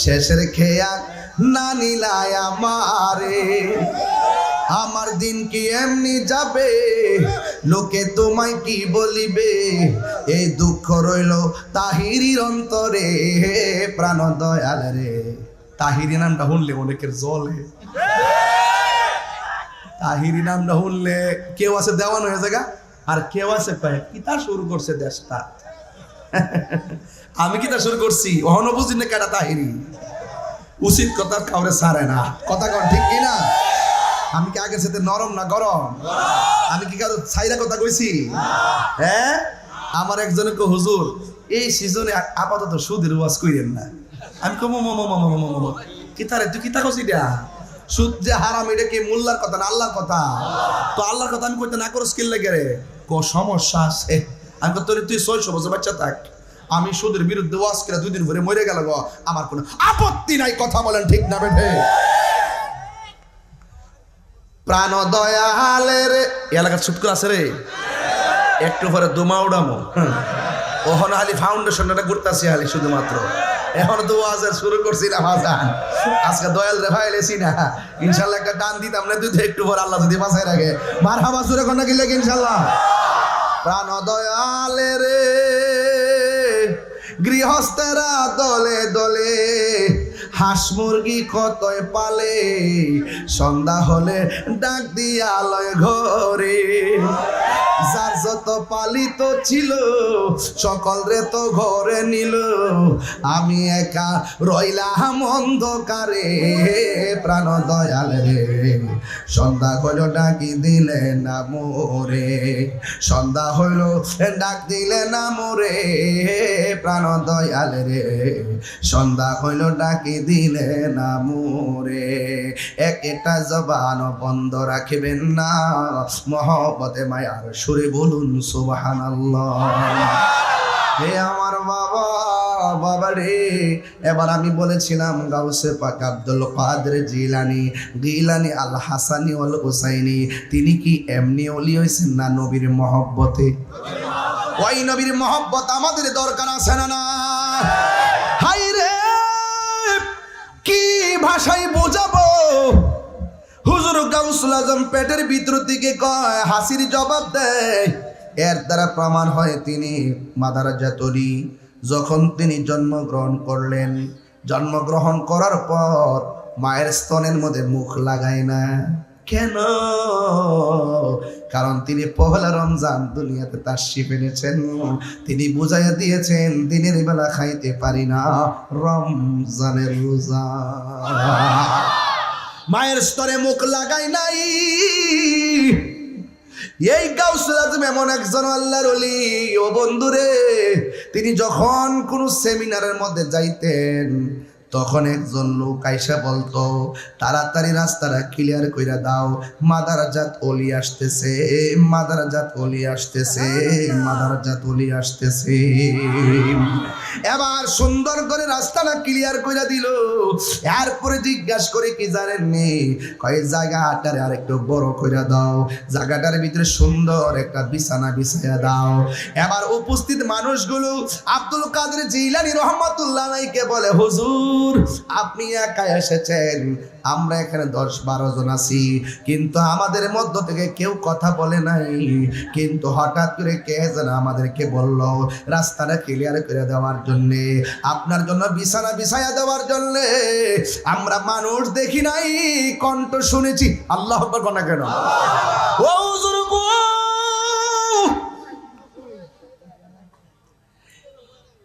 শেষের খেয়া না নিলায় আমারে। আমার দিন কি এমনি যাবে, লোকে তোমায় কি বলিবে, এই দুঃখ রইল তাহিরির অন্তরে। প্রাণ দয়াল রে, তাহিরি নামটা শুনলে অনেকের জলে। তাহিরি নামটা শুনলে কেউ আছে দেওয়ান হয়ে জায়গা, আর কেউ আছে কয়েক কিতা শুরু করছে দেশটা। আমি কিতা শুরু করছি অহন বুঝি না কেটা তাহিরি। উচিত কথা কাউরে ছাড়ে না, কথা কন ঠিক কিনা? আমি কি আগের সাথে নরম না গরম? আমি কি কারো ছাইরা কথা কইছি? হ্যাঁ, আমার একজনকে হুজুর এই সিজনে আপাতত সুদের ওয়াজ কইরেন না। আমি কম কিতারে তুই কিতা কইছিস? এটা সুদ যে হারাম, এটা কি মোল্লার কথা না আল্লাহর কথা? তো আল্লাহর কথা আমি কইতে না করো স্কিল লাগে রে, কো সমস্যা আছে। আমি তোর তুই 600 বছর বাচ্চা থাক, আমি সুদের বিরুদ্ধে ওয়াজ করে 2 দিন পরে মরে গেল গো, আমার কোনো আপত্তি নাই। কথা বলেন ঠিক না বেঠে? প্রাণ দয়ালের এলাকার ছুট করে আছে রে, একটু পরে দুমা উড়ামো। ওহন আলী ফাউন্ডেশনটা ঘুরতেছি আলী শুধুমাত্র এখন তো ওয়াজ শুরু করছিলাম আজান, আজকে দয়াল রে ভাই লেছি না, ইনশাআল্লাহ একটা টান দিতাম না, তুই তো একটু পর আল্লাহ যদি বাঁচায় রাখে। মারহাবা জোরে কোন কি লাগে ইনশাআল্লাহ। প্রাণ দয়ালে রে গৃহস্থেরা দলে দলে, হাঁস মুরগি কতই পালে, সন্ধ্যা হলে ডাক দিয়া লয় ঘরে। যার যত পালিত ছিল সকল রে তো ঘরে নিল, আমি একা রইলাম অন্ধকারে। প্রাণ দয়াল রে সন্ধ্যা হইল ডাকি দিলে না মোরে, সন্ধ্যা হইল ডাক দিলে না মোরে। প্রাণ দয়াল রে সন্ধ্যা হইল ডাকি দিলে না মোরে। একটা জবান বন্ধ রাখিবেন না, মহব্বতে মায়ার সুরে বলুন সুবহানাল্লাহ। হে আমার বাবা, বাবা রে, এবার আমি বলেছিলাম গাউসে পাক আব্দুল কাদের জিলানী, গিলানী আল হাসানী ওয়াল হুসাইনী, তিনি কি এমনি ওলি হইছেন না নবীর মহব্বতে? ওই নবীর মহব্বত আমাদের দরকার আছে না না? হাই রে কি ভাষায় বোঝাবো? হুজুর গাউসুল আজম পেটের ভিতর দিকে কয়, হাসির জবাব দেয়। এর দ্বারা প্রমাণ হয় তিনি মাদারাজাত ওলি। যখন তিনি জন্মগ্রহণ করলেন, জন্মগ্রহণ করার পর মায়ের স্তনের মধ্যে মুখ লাগায় না। কেন? কারণ তিনি পহেলা রমজান দুনিয়াতে তাশরিফ এনেছেন, তিনি বুঝাইয়া দিয়েছেন দিনের বেলা খাইতে পারি না, রমজানের রোজা। মায়ের স্তরে মুখ লাগাই নাই। এই গাউসুল আজম এমন একজন আল্লাহর ওলি, ও বন্ধুরে, তিনি যখন কোন সেমিনারের মধ্যে যাইতেন, তখন একজন লোক আইসা বলতো, তাড়াতাড়ি রাস্তাটা ক্লিয়ার কইরা দাও, মাদারাজাত ওলি আসতেছে, মাদারাজাত ওলি আসতেছে, মাদারাজাত ওলি আসতেছে। এবার সুন্দর করে রাস্তাটা ক্লিয়ার কইরা দিল। এরপরে জিজ্ঞাসা করে কি জানেননি, কয় জায়গাটারে আর একটু বড় কইরা দাও, জায়গাটার ভিতরে সুন্দর একটা বিছানা বিছাইয়া দাও। এবার উপস্থিত মানুষগুলো আব্দুল কাদের জিলানী রহমাতুল্লাহ আলাইহিকে বলে, হুজুর আপনি একা এসেছেন, আমরা এখানে 10-12 জন আছি, কিন্তু আমাদের মধ্য থেকে কেউ কথা বলে নাই, কিন্তু হঠাৎ করে কে যেন আমাদেরকে বলল রাস্তাটা ক্লিয়ার করে দেওয়ার জন্য, আপনার জন্য বিছানা বিছাইয়া দেওয়ার জন্য। আমরা মানুষ দেখি নাই, কণ্ঠ শুনেছি। আল্লাহু আকবার বলা কেন? ও হুজুর গো,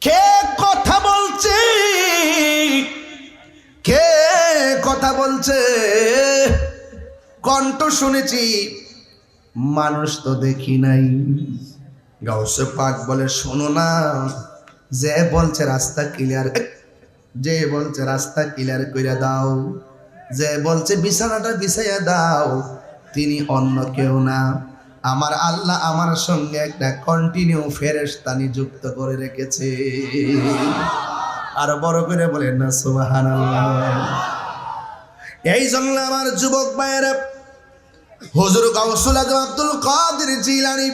কে কথা বলছে? কে কথা বলছে? কণ্ঠ শুনেছি, মানুষ তো দেখি নাই। গাউসে পাক বলে, শোনো না, যে বলছে রাস্তা ক্লিয়ার, যে বলছে রাস্তা ক্লিয়ার করে দাও, যে বলছে বিছানাটা বিছাইয়া দাও, তিনি অন্য কেউ না, আমার আল্লাহ আমার সঙ্গে একটা কন্টিনিউ ফেরেশতা নিযুক্ত করে রেখেছে। আর বড় করে বলেন না সুবহানাল্লাহ। এই জন্য আমার যুবক ভাইয়েরা, হুজুর গাউসুল আজম আব্দুল কাদের জিলানী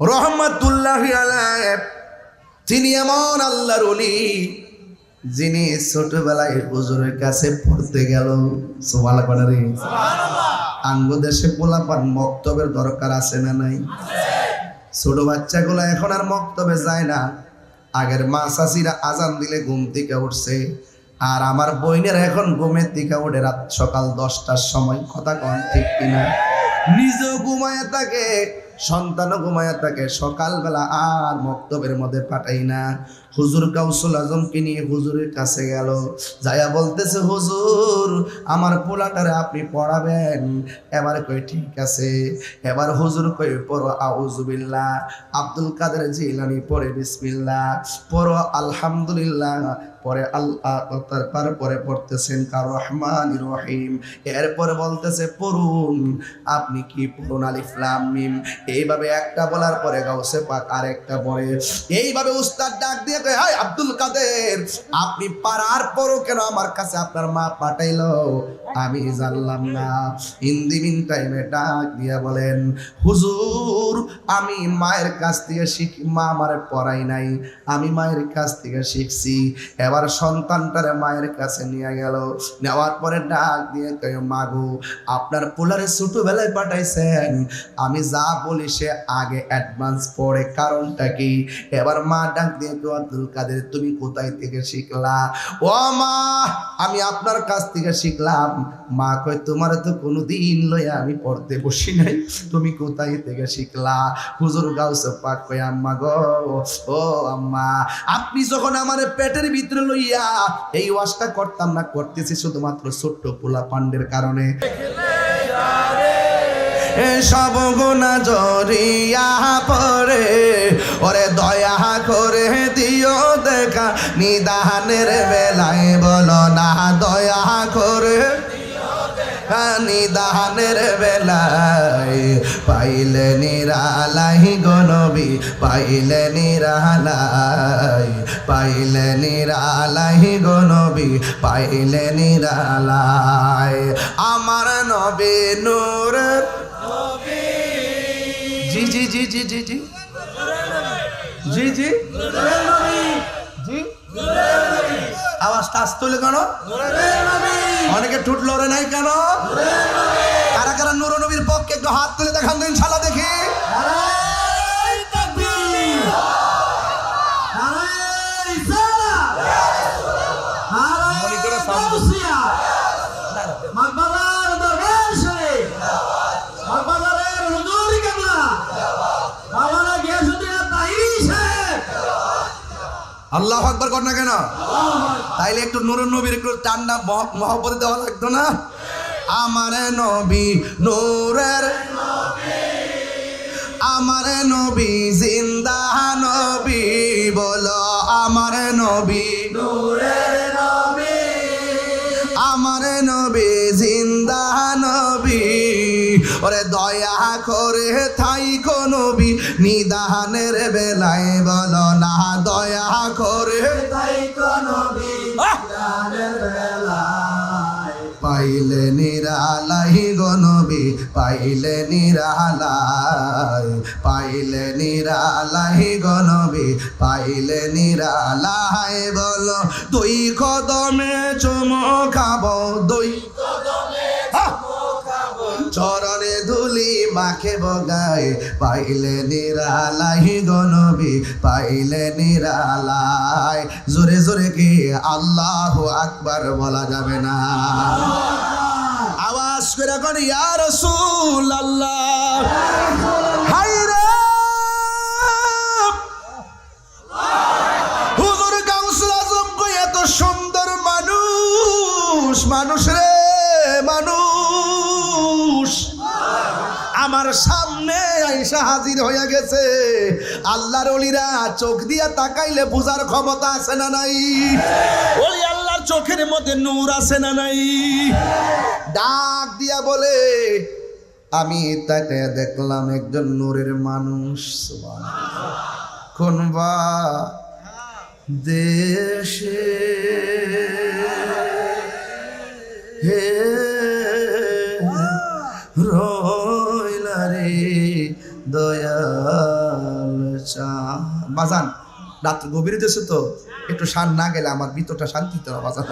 রহমাতুল্লাহি আলাইহি, তিনি এমন আল্লাহর ওলি, যিনি ছোটবেলায় হুজুরের কাছে পড়তে গেল। সুবহানাল্লাহ। আঙ্গ দেশে পোলাপান মক্তবের দরকার আছে না নাই? ছোট বাচ্চাগুলো এখন আর মক্তবে যায় না। আগের মা চাচিরা আজান দিলে ঘুম থেকে উঠছে, আর আমার বইনের এখন ঘুমের থেকে উঠে রাত সকাল 10টার সময়। কথা কন ঠিক কিনা? নিজেও ঘুমায় থাকে, সন্তানও ঘুমায় থাকে, সকালবেলা আর মক্তবের মধ্যে পাঠাই না। হুজুর গাউসুল আজমকে নিয়ে হুজুরের কাছে গেল, যাইয়া বলতেছে, হুজুর আমার পোলাটারে আপনি পড়াবেন। এবার কই ঠিক আছে। এবার হুজুর কই পড়ো আউযুবিল্লাহ, আব্দুল কাদের জিলানী পড়ে বিসমিল্লাহ, পড়ো আলহামদুলিল্লাহ, পরে আল্লাহ, তারপরে পড়তেছেন কার রহমানির রহিম, এরপরে বলতেছে পড়ুন। আপনি কি পড়ুন আলিফ লাম মিম। এইভাবে একটা বলার পরে গাউসে পাক আরেকটা পড়ে। এইভাবে উস্তাদ ডাক দিয়ে দিয়ে কয়, হাই আব্দুল কাদের, আপনি পারার পরও কেন আমার কাছে আপনার মা পাঠাইলো আমি জানলাম না। ইন দি মিন টাইমে ডাক দিয়া বলেন, হুজুর আমি মায়ের কাছ থেকে শিখি, মা আমারে পড়াই নাই, আমি মায়ের কাছ থেকে শিখছি। এবার সন্তানটারে মায়ের কাছে নিয়ে গেল, নেওয়ার পরে ডাক দিয়ে কয়, মাগো আপনার পোলারে ছোটবেলায় পাঠাইছেন, আমি যা বলি সে আগে অ্যাডভান্স পড়ে, কারণটা কি? এবার মা ডাক দিয়ে কয়, আব্দুল কাদের তুমি কোথায় থেকে শিখলা? ও মা আমি আপনার কাছ থেকে শিখলাম। মা কয়, তোমার তো কোনোদিন লইয়া আমি পড়তে বসি নাই, তুমি কোথায় থেকে শিখলা? হুজুর গাউসে পাক কয়, আম্মা গো, ও আম্মা আপনি যখন আমার পেটের ভিতরে লইয়া এই ওয়াজটা করতাম না, করতেছি শুধুমাত্র ছোট্ট পোলা পান্ডের কারণে। সব গুণা জড়িয়া পড়ে, ওরে দয়া করে দিও দেখা, নিদানের বেলায় বলো না দয়া করে, নিদানের বেলায় পাইলে নিরালাই গো নবী, পাইলে নিরালাই, পাইলে নিরালাই গো নবী, পাইলে নিরালাই। আমার নবী নূরের, জি জি জি জি জি জি জি জি জি, আওয়াজটা আসতে হলে কেন? অনেকে ঠুট লড়ে নাই কেন? কারা কারা নূর নবীর পক্ষে একটু হাত তুলে দেখান তো ইনশাআল্লাহ দেখি। আল্লাহু আকবার কর না কেন? তাইলে একটু নূর নবীর একটু টান্ডা মহব্বত দেওয়া লাগতো না? আমার নবী নূরের, আমার নবী জিন্দা নবী, বলো আমার নবী নূরের নবী, আমার নবী জিন্দা নবী, ওরে দয়া করে থাইকো নবী, নিদানের বেলায় বলো না দয়া করে থাইকো নবী, নিদানের বেলায় পাইলে নিরালাই গো নবী, পাইলে নিরালাই, পাইলে নিরালাই গো নবী, পাইলে নিরালাই, বলো দুই কদমে চুমো খাবো, দুই চরণে ধুলি মাখে বগায়, পাইলে নিরালাই গো নবী, পাইলে নিরালাই। জোরে জোরে কি আল্লাহু আকবার বলা যাবে না? আওয়াজ করে কোন ইয়া রাসূলুল্লাহ, হায় রে হুজুর গাউসুল আজম কই এত সুন্দর মানুষ, মানুষ রে মানুষ আমার সামনে আইসা হাজির হয়ে গেছে। আল্লাহর ওলিরা চোখ দিয়া তাকাইলে বুঝার ক্ষমতা আছে না নাই? ওলি আল্লাহর চোখের মধ্যে নূর আছে না নাই? ডাক দিয়া বলে, আমি তাকে দেখলাম একজন নূরের মানুষ। সুবহানাল্লাহ। কোন বা দেশে হে রইলা রে দয়াল চা। বাজান রাত গভীর দেশে তো একটু শান না গেলে আমার ভিতরটা শান্তি তো না বাজান।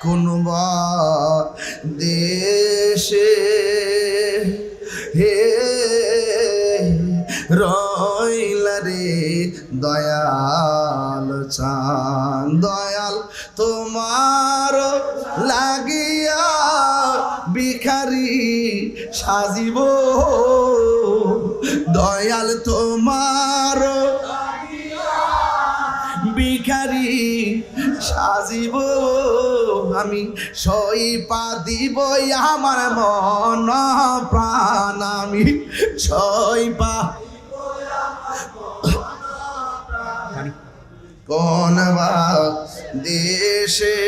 কোন দেশে হে রইলা রে দয়াল চান, দয়াল তোমার লাগিয়া ভিখারি সাজিব, দয়াল তোমার ভিখারি সাজিব, আমি সইপা দিব আমার মন প্রাণ, আমি সইপা কোন দেশে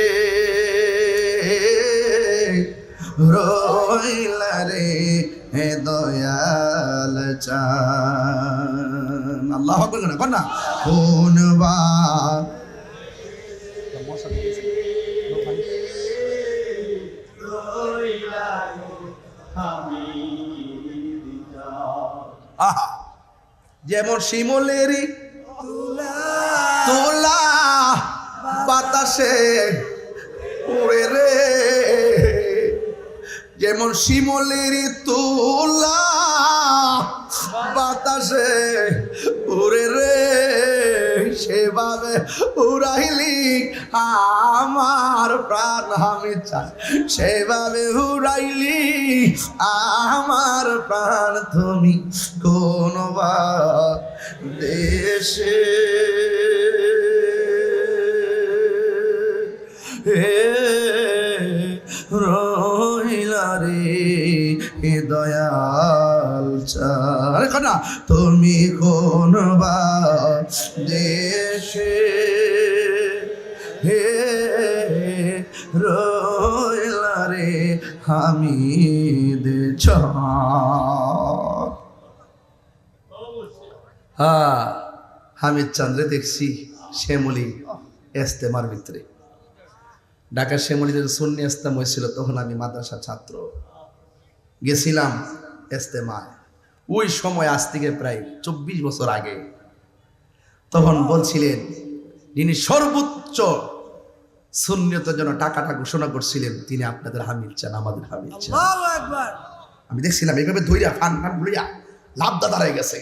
রইলা রে হে দয়াল চান। না, আল্লাহু আকবার কর না। কোন বা আহা, যেমন শিমলেরই তোলা বাতাসে উড়ে রে, যেমন শিমলেরই তোলা বাতাসে উড়ে রে, সেভাবে উড়াইলি আমার প্রাণ আমি চাই, সেভাবে উড়াইলি আমার প্রাণ তুমি কোন বা দেশে রইলা রে দয়াল চারে না, তুমি কোন বা দেশে হে রইলা রে হামিদ হ্যাঁ, হামিদ চন্দ্রে দেখছি শ্যামলী ইস্তেমার ভিতরে। ঢাকার শ্যামলীতে সুন্নি ইস্তেমা হয়েছিল, তখন আমি মাদ্রাসার ছাত্র গেছিলাম ইস্তেমায়। ওই সময় আজ থেকে প্রায় 24 বছর আগে। তখন বলছিলেন যিনি সর্বোচ্চ সুন্নিয়তের জন্য টাকাটা ঘোষণা করছিলেন, তিনি আপনাদের হামিদ চান, আমাদের হামিদ চান। আমি দেখছিলাম এইভাবে ধৈর্য ফান ফান ভুলিয়া লাভদা দাঁড়াই গেছে।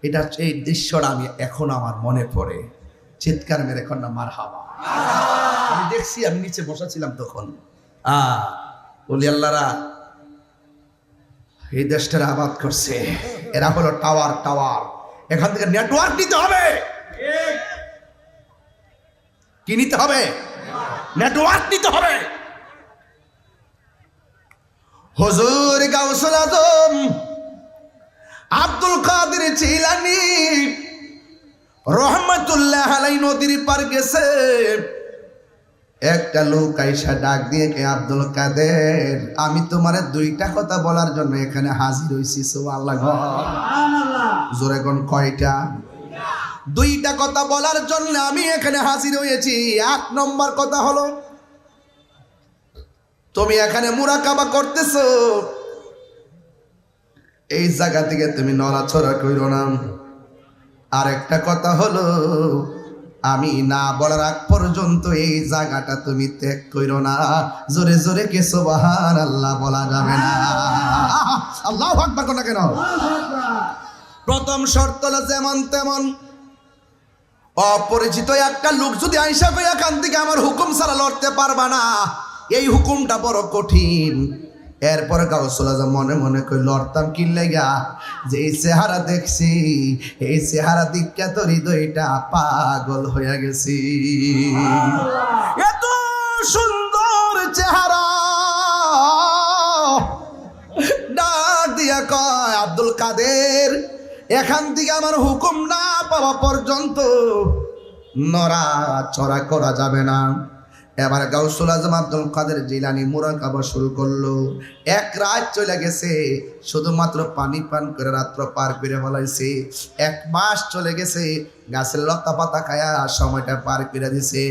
এটা এই দৃশ্যটা আমি এখন আমার মনে পড়ে, চিৎকার মেরে এখন না মারহাবা। আমি দেখছি, আমি নিচে বসাছিলাম তখন। বলি আল্লাহরা এই দেশটার আবাদ করছে, এরা হলো টাওয়ার টাওয়ার, এখান থেকে নেটওয়ার্ক নিতে হবে। কি নিতে হবে? নেটওয়ার্ক নিতে হবে। হুজুর গাউসুল আজম আব্দুল কাদের জিলানী রহমাতুল্লাহ আলাইহি নদীর পার গেছে। একটা লোক আইসা ডাক দিয়ে, কে আব্দুল কাদের, আমি তোমার দুইটা কথা বলার জন্য এখানে হাজির হইছি। সুবহানাল্লাহ, জোরে কোন কয়টা? দুইটা কথা বলার জন্য আমি এখানে হাজির হয়েছি। এক নম্বর কথা হলো, তুমি এখানে মুরাকাবা করতেছো, এই জায়গা থেকে তুমি নড়াচড়া কইরো না। আর একটা কথা হলো, আমি না বলার আগ পর্যন্ত এই জায়গাটা তুমি ত্যাগ কইরো না। জোরে জোরে কে সুবহানাল্লাহ বলা যাবে না। আল্লাহু আকবার কোন কেন? প্রথম শর্ত হলো যেমন তেমন অপরিচিত একটা লোক যদি আইসা কই এখান থেকে আমার হুকুম ছাড়া লড়তে পারবা না, এই হুকুমটা বড় কঠিন। এরপরে গাউসুল আজম মনে মনে কই লড়তাম কি লাগা, যে এই চেহারা দেখছি, এই চেহারা দিকা তো হৃদয়টা পাগল হয়ে গেছি। এত সুন্দর চেহারা, ডাক দিয়া কয় আব্দুল কাদের, এখান থেকে আমার হুকুম না পাওয়া পর্যন্ত নড়া চড়া করা যাবে না। এবার গাউসুল আজম আব্দুল কাদের জিলানী মুরাকাবা শুরু করলো। এক রাত চলে গেছে, শুধুমাত্র পানি পান করে রাত্র পার করে ফেলাইছে। 1 মাস চলে গেছে, গাছের লতা পাতা খায়া সময়টা পার করে দিছে।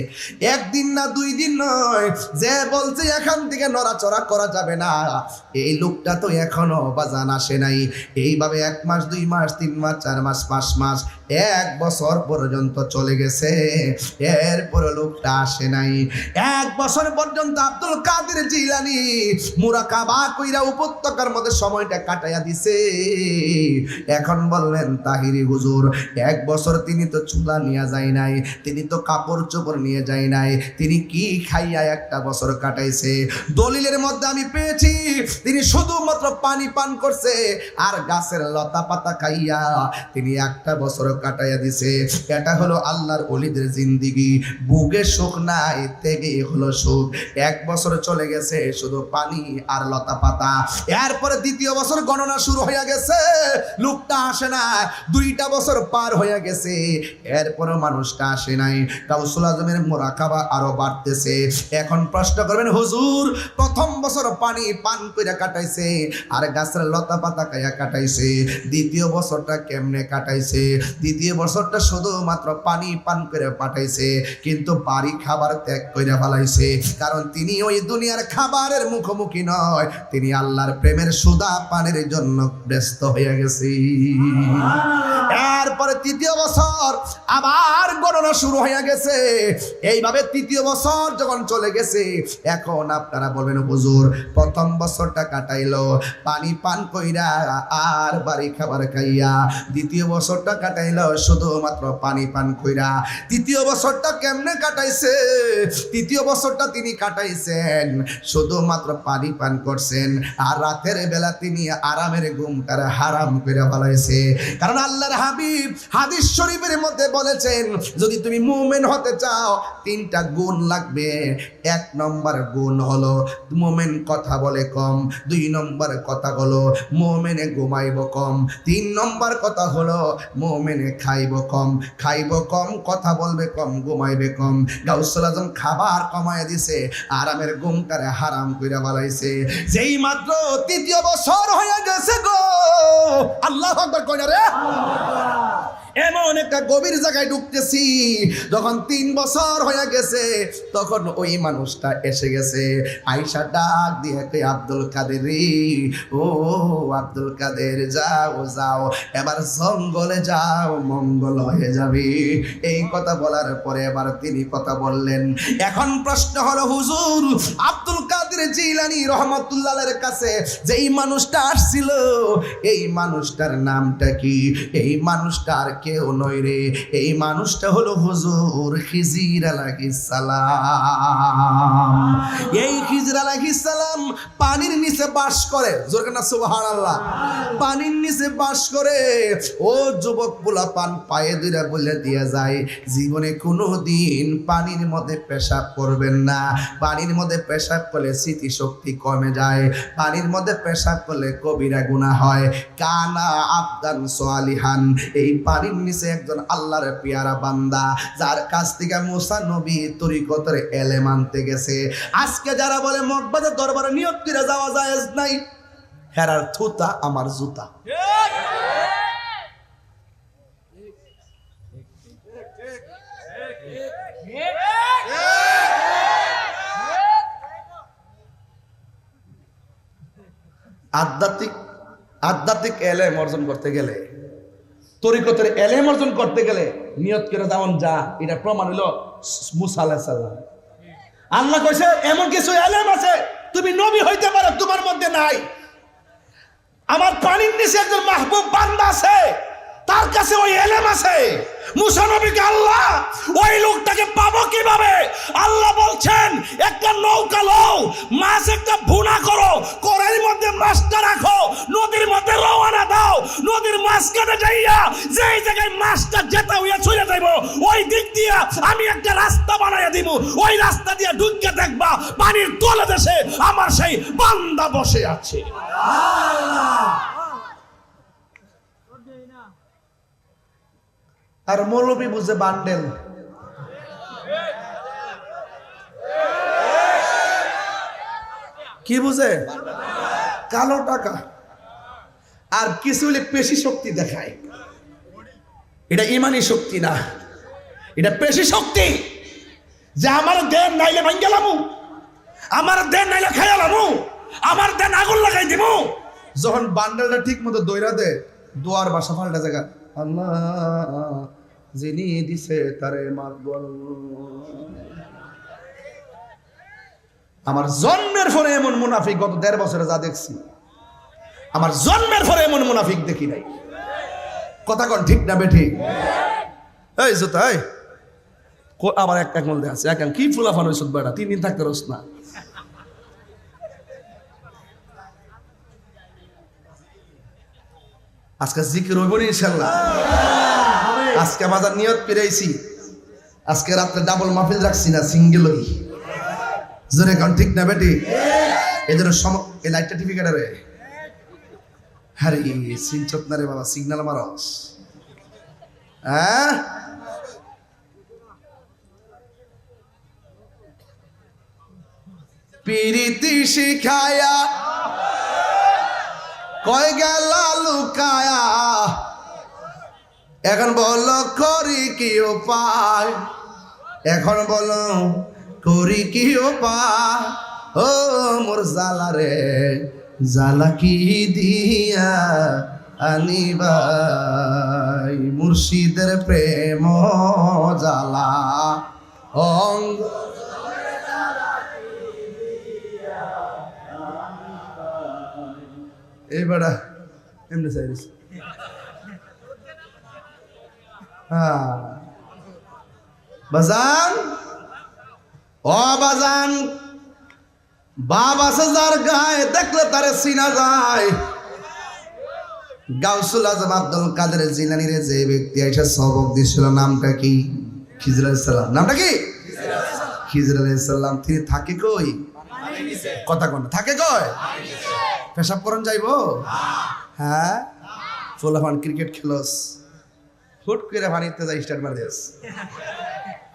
1 দিন না 2 দিন নয়, যে বলছে এখান থেকে নড়াচড়া করা যাবে না, এই লোকটা তো এখনো বাজান আসে নাই। এইভাবে 1 মাস 2 মাস 3 মাস 4 মাস 5 মাস 1 বছর পর্যন্ত চলে গেছে, এরপর লোকটা আসে নাই। 1 বছর পর্যন্ত আব্দুল কাদের জিলানী মুরাকাবা কইরা উপত্যকার মধ্যে সময়টা কাটাইয়া দিছে। এখন বললেন তাহিরি হুজুর, 1 বছর তিনি তো চুলা নিয়ে যায় নাই, তিনি তো কাপড় চোপড় নিয়ে যায় নাই, তিনি কি খাইয়া 1টা বছর কাটাইছে? দলিলের মধ্যে আমি পেয়েছি তিনি শুধুমাত্র পানি পান করছে আর গাছের লতা পাতা খাইয়া তিনি 1টা বছর কাটাইয়া দিছে। এটা হলো আল্লাহর ওলিদের জিন্দিগি। বুকে সুখ নাই, থেকে হলো সুখ। 1 বছর চলে গেছে শুধু পানি আর লতা পাতা। এরপরে 2য় বছর গণনা শুরু হয়ে গেছে, লোকটা আসে না। 2টা বছর পার হয়ে গেছে, এরপরও মানুষটা আসে নাই। গাউসুল আজমের মুরাকাবা আরো বাড়তেছে। এখন প্রশ্ন করবেন হুজুর, প্রথম বছর পানি পান কইরা কাটাইছে আর গাছের লতা পাতা খাইয়া কাটাইছে, দ্বিতীয় বছরটা কেমনে কাটাইছে? দ্বিতীয় বছরটা শুধুমাত্র পানি পান করে পাঠাইছে, কিন্তু বাড়ি খাবার ত্যাগ কইরা ফেলাইছে। কারণ তিনি ওই দুনিয়ার খাবারের মুখোমুখি নয়, তিনি আল্লাহর প্রেমের সুধা পানের জন্য ব্যস্ত হয়ে গেছে। এরপরে তৃতীয় বছর আবার গণনা শুরু হয়ে গেছে। এইভাবে তৃতীয় বছর যখন চলে গেছে, এখন আপনারা বলবেন হুজুর, প্রথম বছরটা কাটাইলো পানি পান কইরা আর বাড়ি খাবার খাইয়া, দ্বিতীয় বছরটা কাটাইলো শুধুমাত্র পানি পান কইরা, তৃতীয় বছরটা কেমনে কাটাইছে? তৃতীয় বছরটা তিনি কাটাইছেন শুধুমাত্র পানি পান করছেন, আর রাতের বেলা তিনি আরামের ঘুমটার হারাম করে ফেলাইছে। কারণ আল্লাহর হাবিব হাদিস শরীফের মধ্যে বলেছেন, যদি তুমি মুমিন হতে চাও তিনটা গুণ লাগবে। এক নম্বর গুণ হলো মুমিন কথা বলে কম, দুই নম্বর কথা হলো মুমিনে ঘুমাইব কম, তিন নম্বর কথা হলো মুমিনে খাইব কম। খাইব কম, কথা বলবে কম, ঘুমাইবে কম। গাউসুল আজম খাবার কমায় দিছে, আরামের ঘুমটারে হারাম কইরা বলাইছে। যেই মাত্র তৃতীয় বছর হয়ে গেছে গো, আল্লাহু আকবার কইনা রে, এমন একটা গভীর জায়গায় ঢুকতেছি, যখন 3 বছর হয়ে গেছে তখন ওই মানুষটা এসে গেছে। আয়েশা ডাক দিয়ে কে আব্দুল কাদের রে, ও আব্দুল কাদের, যাও যাও এবার জঙ্গলে যাও, মঙ্গল হয়ে যাবে। এই কথা বলার পরে এবার তিনি কথা বললেন। এখন প্রশ্ন হলো হুজুর, আব্দুল কাদের জিলানী রহমাতুল্লাহের কাছে যেই মানুষটা আসছিল, এই মানুষটার নামটা কি? এই মানুষটার কেউ নয় রে, এই মানুষটা হলো হুজুর খিজির আলাইহিস সালাম। এই খিজির আলাইহিস সালাম পানির নিচে বাস করে, জোরে না সুবহানাল্লাহ। পানির নিচে বাস করে। ও যুবক পোলা পান পায়ে ধরে বলে দিয়ে যায়, জীবনে কোনোদিন পানির মধ্যে পেশাব করবেন না। পানির মধ্যে পেশাব করলে স্মৃতিশক্তি কমে যায়, পানির মধ্যে পেশাব করলে কবিরা গুনাহ হয়। কানা আবদান সালিহান, এই পানির নিচে একজন আল্লাহর পেয়ারা বান্দা, যার কাছ থেকে মুসা নবী তরিকতের এলেম আনতে গেছে। আজকে যারা বলে মকবাদের দরবারে নিয়ত করে যাওয়া জায়েজ নাই, হেরার থুতা আমার জুতা। আধ্যাত্মিক এলেম অর্জন করতে গেলে, তরিকতের এলেম অর্জন করতে গেলে নিয়ত করে যেমন যা, এটা প্রমাণ হলো মুসা আলাইহিস সালাম। আল্লাহ কইছে এমন কিছু এলেম আছে তুমি নবী হইতে পারো, তোমার মধ্যে নাই। আমার পানির নিচে একজন মাহবুব বান্দা আছে, তার কাছে ওই এলেম আছে। মুসা নবীকে আল্লাহ ওই লোকটাকে পাবো কিভাবে? আল্লাহ বলছেন একটা নৌকা লও, মাছ একটা ভুনা করো, কড়াইয়ের মধ্যে মাছটা রাখো, নদীর মধ্যে রওনা দাও, নদীর মাঝখানে যাইয়া যেই জায়গায় মাছটা যেতে হইয়া চলে যাইব, ওই দিক দিয়া আমি একটা রাস্তা বানাইয়া দিব, ওই রাস্তা দিয়ে ঢুকে দেখবা পানির তলে দেশে আমার সেই বান্দা বসে আছে। আর মৌলবী বুঝে বান্ডেল। কি বুঝে? কালো টাকা। আর কিছু হলে পেশি শক্তি দেখায়। এটা ইমানি শক্তি না, এটা পেশি শক্তি। যে আমার দেন নাইলে ভাঙ্গেলামু, আমার দেন নাইলে খাইলামু, আমার দেন আগুন লাগাই দিব। যখন বান্ডেলটা ঠিক মতো দইরা দে, দোয়ার বাসা পাল্টা জায়গা, আল্লাহ যিনি দিছে তারে মারব। আমার জন্মের পরে এমন মুনাফিক গত ১.৫ বছরে যা দেখছি, আমার জন্মের পরে এমন মুনাফিক দেখি নাই। কথা কোন ঠিক না বেঠিক? এই জোতা আবার এক মূল আছে, এক কি ফুলাফান হয়েছ বেটা, 3 দিন থাকতে রস না। আজকে জিকির হইব না ইনশাআল্লাহ। আজকে বাজার নিয়ত পেরেছি, আজকে রাত্রে ডাবল মাহফিল রাখছি না, সিঙ্গেলই। জোরে কোন ঠিক না বেটি? এদের এই লাইটটা টিভি কাটারে, হ্যাঁ সিনচত না রে বাবা, সিগন্যাল মারস। হ্যাঁ পিরিতি শিখায়া কয় গেলা লুকায়া এখন বলো করি কি উপায় এখন বলো করি কি উপায় ও মোর জালা রে জালা কি দিয়া আনিবাই মুর্শিদের প্রেম জালা অঙ্গ এবারে এমনি সাইরিস বাজান ও বাজান বাবা সাজার গায়ে দেখলে তারে চিনা যায় গাউসুল আজম আব্দুল কাদের জিলানীর যে ব্যক্তি আইসা সবক দিছিল নামটা কি খিজর আলাইহিস সালাম নামটা কি খিজর আলাইহিস সালাম তিনি থাকে কই কথা কোন থাকে কই পেশাব করন যাইবো হ্যাঁ ফুলাফান ক্রিকেট খেলোস ফুট করে পানিতে যাই স্টার্ট মার দিস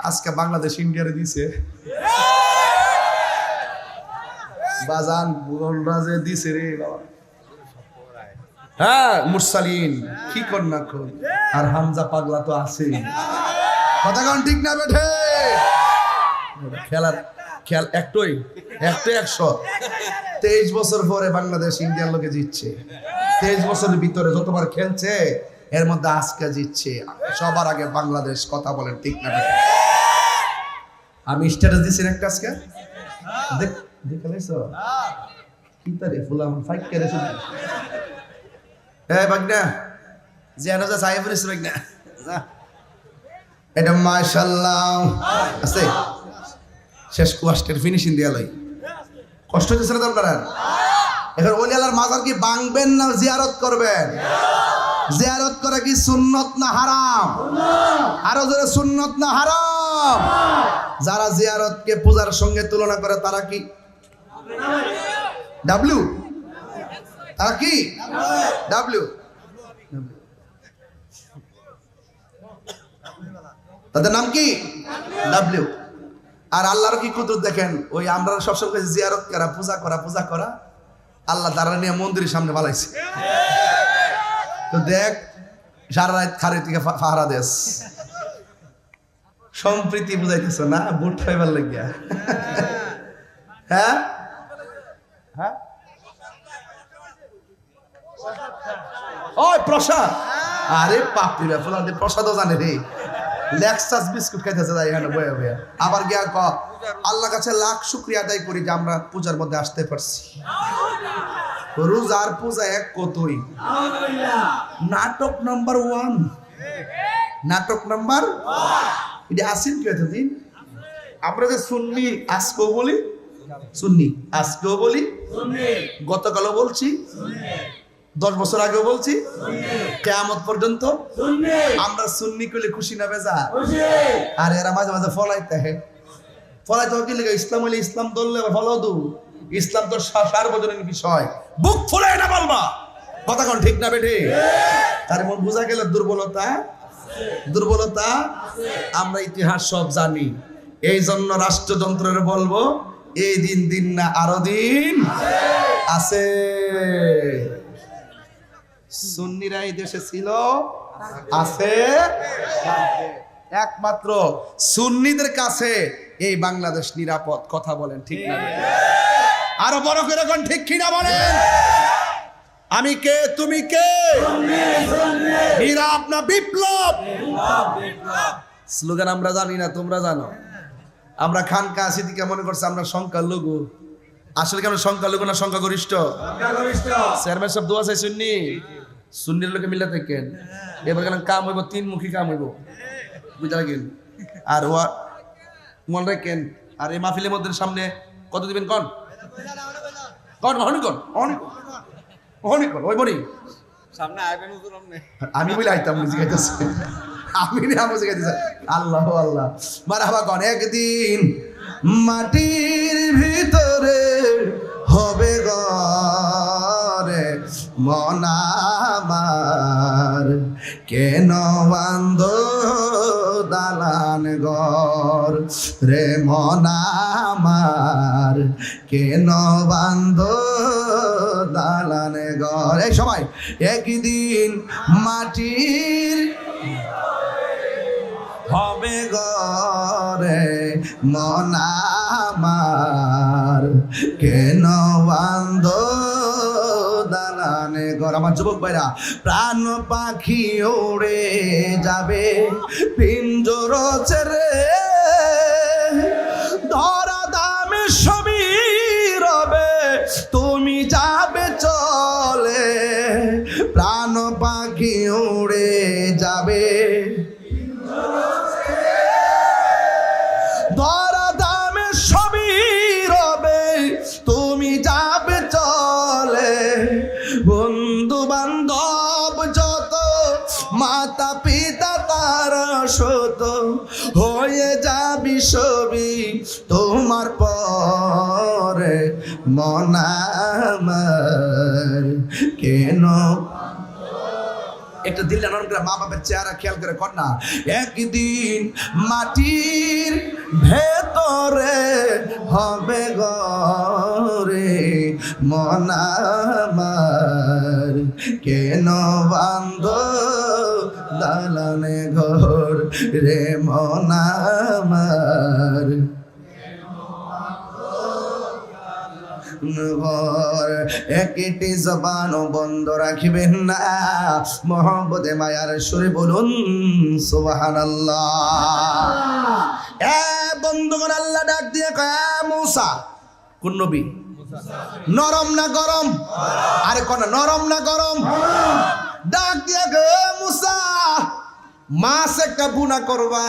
আজকে বাংলাদেশ ইন্ডিয়ারে দিছে বাজান বুলরাজে দিছে রে বাবা হ্যাঁ মুরসালিন কি কর না কর আর হামজা পাগলা তো আছে কথা কোন ঠিক না বেঠে খেলার খেল একটাই 100 বছর পরে বাংলাদেশ ইন্ডিয়ার লোকে জিতছে 23 বছরের ভিতরে যতবার খেলছে এর মধ্যে আজকে জিতছে সবার আগে বাংলাদেশ কথা বলেন ঠিক না আমি স্ট্যাটাস দিছি একটা আজকে দেখলেছো কি তারে ফুলাম ফাইট করে শুধু এই বাগনা জানো যা সাহেব রে বাগনা এটা মাশাআল্লাহ আছে শেষ কোয়াস্টের ফিনিশিং দিয়া লই কষ্ট হচ্ছে না আপনারা এখন ওলি আল্লাহর মাজার কি ভাঙবেন না জিয়ারত করবেন জিয়ারত করা কি সুন্নত না হারাম আরো জোরে সুন্নত না হারাম যারা জিয়ারতকে পূজার সঙ্গে তুলনা করে তারা কি ডাব্লিউ তারা কি ডাব্লিউ তাদের নাম কি ডাব্লিউ আর আল্লাহর কি কুদরত দেখেন ওই আমরা সবসময় জিয়ারত করা পূজা করা আল্লাহ তারা নিয়ে মন্দিরের সামনে বালাইছে তো দেখ সারা রাত খারে থেকে ফাহারা দেশ সম্প্রীতি বুঝাইতেছ না বুট ফাইবার লাগিয়া হ্যাঁ হ্যাঁ ওই প্রসাদ আরে পাপড়ি ব্যাপার প্রসাদও জানে রে লেক্সাস বিস্কুট খাইতেছে তাই এখানে বয়ে বয়ে আবার গিয়া ক আল্লাহ কাছে লাখ শুকরিয়া আদায় করি যে আমরা পূজার মধ্যে আসতে পারছি রোজার পূজা এক কতই নাটক নাম্বার 1 নাটক নাম্বার এটা আসেন কি এতদিন আমরা যে সুন্নি আজকেও বলি সুন্নি আজকেও বলি গতকালও বলছি 10 বছর আগেও বলছি কিয়ামত পর্যন্ত আমরা সুন্নি কইলে খুশি না বেজা আর এরা মাঝে মাঝে ফলাইতে কি লাগে ইসলাম হইলে ইসলাম দললে ফলাও দু ইসলাম তো সার্বজনীন বিষয় বুক ফুলাই না বলবা কথা কোন ঠিক না বেঠে তার মন বোঝা গেল দুর্বলতা আমরা ইতিহাস সব জানি এই জন্য রাষ্ট্রযন্ত্রের বলবো এই দিন না আরো দিন আছে সুন্নিরা এই দেশে ছিল আছে একমাত্র সুন্নিদের কাছে এই বাংলাদেশ নিরাপদ কথা বলেন ঠিক না আরো বড় করে কোন ঠিক কিনা বলেন আমি কে তুমি কে নীরব না বিপ্লব স্লোগান আমরা জানি না তোমরা জানো আমরা খানকা আসিদিকে মনে করছি আমরা সংখ্যালঘু আসলে কি আমরা সংখ্যালঘু না সংখ্যাগরিষ্ঠ চেয়ারম্যান সব দোয়া চাই সুন্নির লোকে মিলে থাকেন এবার কেন কাম হইব 3 মুখী কাম হইব বুঝা লাগেন আর মনে রাখেন আর এই মাহফিলের মধ্যে সামনে কত দিবেন কোন ওই বনি সামনে আইবেন হুজুর আপনি আমি বলে আইতাম বুঝি গাইতেছে আমি না বুঝি গাইতেছে আল্লাহ আল্লাহ মারহাবা কোন একদিন মাটির ভিতরে হবে ঘরে মন আমার কেন বান্ধ দালা দালান ঘর রে মন আমার কেন বান্ধ দালান ঘর। এই সবাই একদিন মাটির হবে ঘরে মন আমার কেন বান্ধ দালানে ঘর। আমার যুবক ভাইরা, প্রাণ পাখি উড়ে যাবে পিঞ্জর ছেড়ে, ধরা দামে সবই রবে তুমি যাবে চলে। প্রাণ পাখি উড়ে যাবে, ধরা দামে সবই রবে তুমি যাবে চলে। বন্ধু বান্ধব যত, মাতা পিতা তার শত, হয়ে যাবি সবই তোমার পরে মন আমার কেন। একটা দিল নরম করে মা বাপের চেহারা খেয়াল করে কর না। একদিন মাটির ভেতরে হবে ঘরে মন আমার কেন বান্ধ দালানে ঘর রে মন আমার ঘর। একটি জবানও বন্ধ রাখিবেন না, মোহাম্মদে মায়ার সুরে বলুন সুবহানাল্লাহ। এ বন্ধুগণ, আল্লাহ ডাক দিয়ে কয় মূসা, কোন নবী? নরম না গরম? আরে কোন নরম না গরম? ডাক দিয়ে কয় মূসা, মাছ একটা বুনা করবা,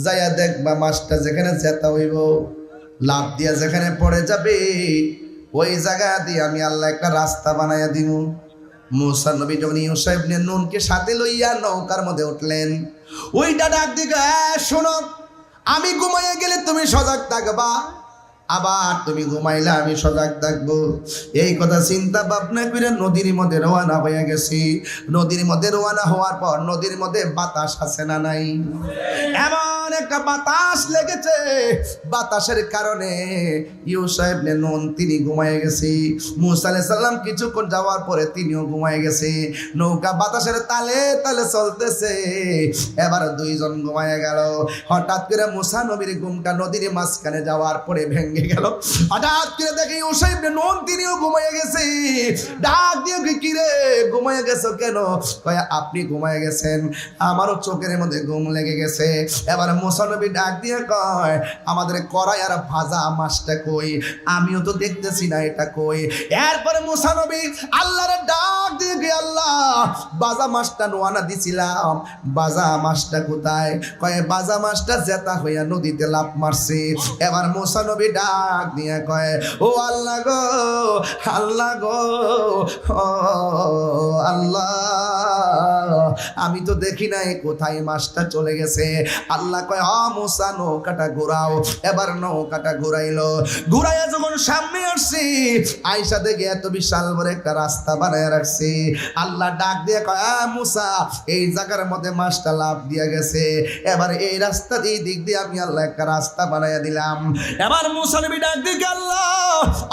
যাইয়া দেখবা মাছটা যেখানে জেতা হইব, লাভ দিয়া যেখানে পড়ে যাবে, ওই জায়গা দিয়ে আমি আল্লাহ একটা রাস্তা বানাইয়া দিব। মূসা নবী যখন ইউসা ইবনে নুনকে সাথে লইয়া নৌকার মধ্যে উঠলেন, ওইটা ডাক দিকে, শোনো, আমি ঘুমাইয়া গেলে তুমি সজাগ থাকবা, আবার তুমি ঘুমাইলে আমি সজাগ থাকবো। এই কথা চিন্তা ভাবনা করে নদীর মধ্যে রওনা হয়ে গেছি। নদীর মধ্যে রওনা হওয়ার পর নদীর মধ্যে বাতাস আছে না নাই? এমন একটা বাতাস লেগেছে, বাতাসের কারণে ইউসা ইবনে নুন তিনি ঘুমায় গেছে। মূসা আলাইহিস সালাম কিছুক্ষণ যাওয়ার পরে তিনিও ঘুমায় গেছে। নৌকা বাতাসের তালে তালে চলতেছে, এবার দুইজন ঘুমায় গেল। হঠাৎ করে মূসা নবীর ঘুমটা নদীর মাঝখানে যাওয়ার পরে ভেঙে গেল। হঠাৎ করে দেখি ইউসা ইবনে নুন তিনিও ঘুমায় গেছে। ডাক দিয়ে কি রে, ঘুমায় গেছো কেন? কয় আপনি ঘুমায় গেছেন, আমারও চোখের মধ্যে ঘুম লেগে গেছে। এবার মূসা নবী ডাক দিয়ে কয়, আমাদের কড়াই আর ভাজা মাছটা কই? আমিও তো দেখতেছি না এটা কই। এরপরে মূসা নবী আল্লাহর ডাক দিয়ে গিয়ে, আল্লাহ ভাজা মাছটা নোয়ানা দিছিলাম, ভাজা মাছটা কোথায়? কয় ভাজা মাছটা জেতা হইয়া নদীতে লাফ মারছে। এবার মূসা নবী ডাক দিয়ে কয়, ও আল্লাহ গো, আল্লাহ গো, ও আল্লাহ, আমি তো দেখি নাই কোথায় মাছটা চলে গেছে। আল্লাহ কয়, মূসা নৌকাটা ঘোরাও। এবার নৌকাটা ঘুরাইলো। ঘুরাইয়া যখন সামনে আসছি, আইসা দেখে এত বিশাল বড় একটা রাস্তা বানায় রাখছি। আল্লাহ ডাক দিয়ে কয়, মূসা, এই জায়গার মধ্যে মাছটা লাফ দিয়া গেছে, এবার এই রাস্তা দিয়ে দিক দিয়ে আমি আল্লাহ একটা রাস্তা বানাইয়া দিলাম। এবার মূসা নবী ডাক দিয়ে, আল্লাহ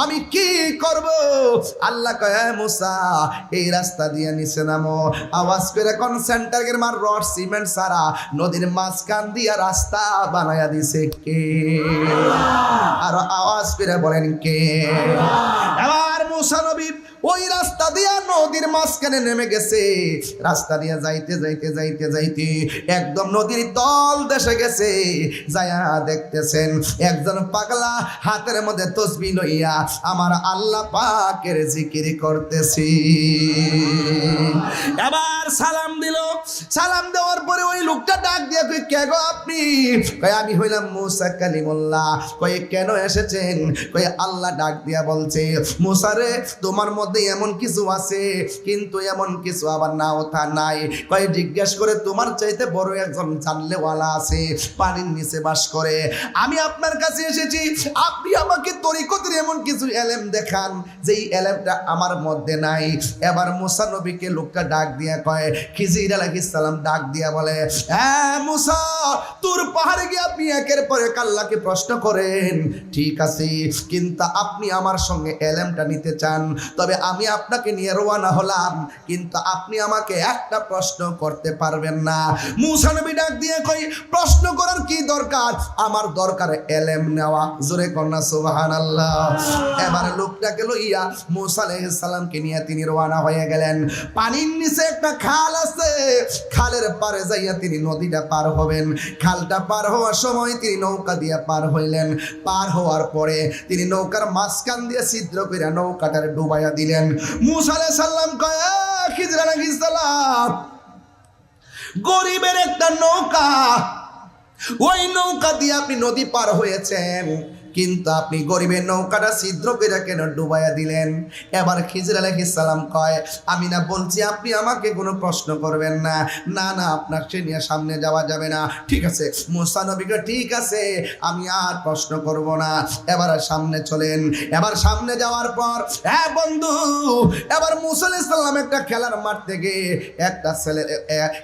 আমি কি করব? আল্লাহ কয়, মূসা এই রাস্তা দিয়ে নিচে নামো। আওয়াজ করে কোন সেন্টারের মার রড সিমেন্ট সারা নদীর মাঝখান দিয়া রাস্তা বানায়া দিছে কে? আর আওয়াজ করে বলেন কে? এবার মূসা নবী ওই রাস্তা দিয়া নদীর মাঝখানে নেমে গেছে। রাস্তা দিয়ে যাইতে যাইতে যাইতে যাইতে একদম নদীর তল দেশে গেছে। যায়া দেখতেছেন একজন পাগলা হাতের মধ্যে তসবিহ লইয়া আমার আল্লাহ পাকের জিকির করতেছি। এবার সালাম দিল। সালাম দেওয়ার পরে ওই লোকটা ডাক দিয়ে কই, কে গো আপনি? কয় আমি হইলাম মূসা কালিমুল্লাহ। কয় কেন এসেছেন? কয় আল্লাহ ডাক দিয়া বলছে, মূসা রে তোমার মধ্যে এমন কিছু আছে, কিন্তু এমন কিছু আবার নাও তা নাই। কয় জিজ্ঞেস করে তোমার চাইতে বড় একজন জানলেওয়ালা আছে, পানির নিচে বাস করে। আমি আপনার কাছে এসেছি, আপনি আমাকে তরিকতের এমন কিছু কিছু এলেম দেখান, যেই এলেমটা আমার মধ্যে নাই। এবার মুসা নবীকে লোকটা ডাক দিয়া কয়, খিজির আলাইহিস সালাম ডাক দিয়া বলে, হ্যাঁ মুসা, তোর পাহাড়ে গিয়ে আপনি একের পর এক আল্লাহকে প্রশ্ন করেন, ঠিক আছে, কিন্তু আপনি আমার সঙ্গে এলেমটা নিতে চান, তবে আমি আপনাকে নিয়ে রওনা হলাম, কিন্তু আপনি আমাকে একটা প্রশ্ন করতে পারবেন না। মুসা নবী ডাক দিয়ে কই, প্রশ্ন করার কি দরকার, আমার দরকার এলেম নেওয়া। জোরে কন্যা সুবহানাল্লাহ। এবার লোকটাকে লইয়া মুসা আলাইহিস সালামকে নিয়ে তিনি রওনা হয়ে গেলেন। পানির নিচে একটা খাল আছে, খালের পারে যাইয়া তিনি নদীটা পার হবেন। খালটা পার হওয়ার সময় তিনি নৌকা দিয়ে পার হইলেন। পার হওয়ার পরে তিনি নৌকার মাঝখান দিয়ে ছিদ্র করে নৌকাটারে ডুবাইয়া দিলেন। মুসা আলাইহিস সালাম কয়, খিজির আলাইহিস সালাম, গরিবের একটা নৌকা, ওই নৌকা দিয়ে আপনি নদী পার হয়েছেন, কিন্তু আপনি গরিবের নৌকাটা ছিদ্র করে কেন ডুবাইয়া দিলেন? এবার খিজির আলাইহিস সালাম কয়, আমি না বলছি আপনি আমাকে কোনো প্রশ্ন করবেন না, না না, আপনাকে নিয়ে সামনে যাওয়া যাবে না। ঠিক আছে মুসা নবী কয়, ঠিক আছে, আমি আর প্রশ্ন করব না, এবার সামনে চলেন। এবার সামনে যাওয়ার পর, হ্যাঁ বন্ধু, এবার মুসা আলাইহিস সালাম একটা খেলার মাঠ থেকে একটা ছেলে,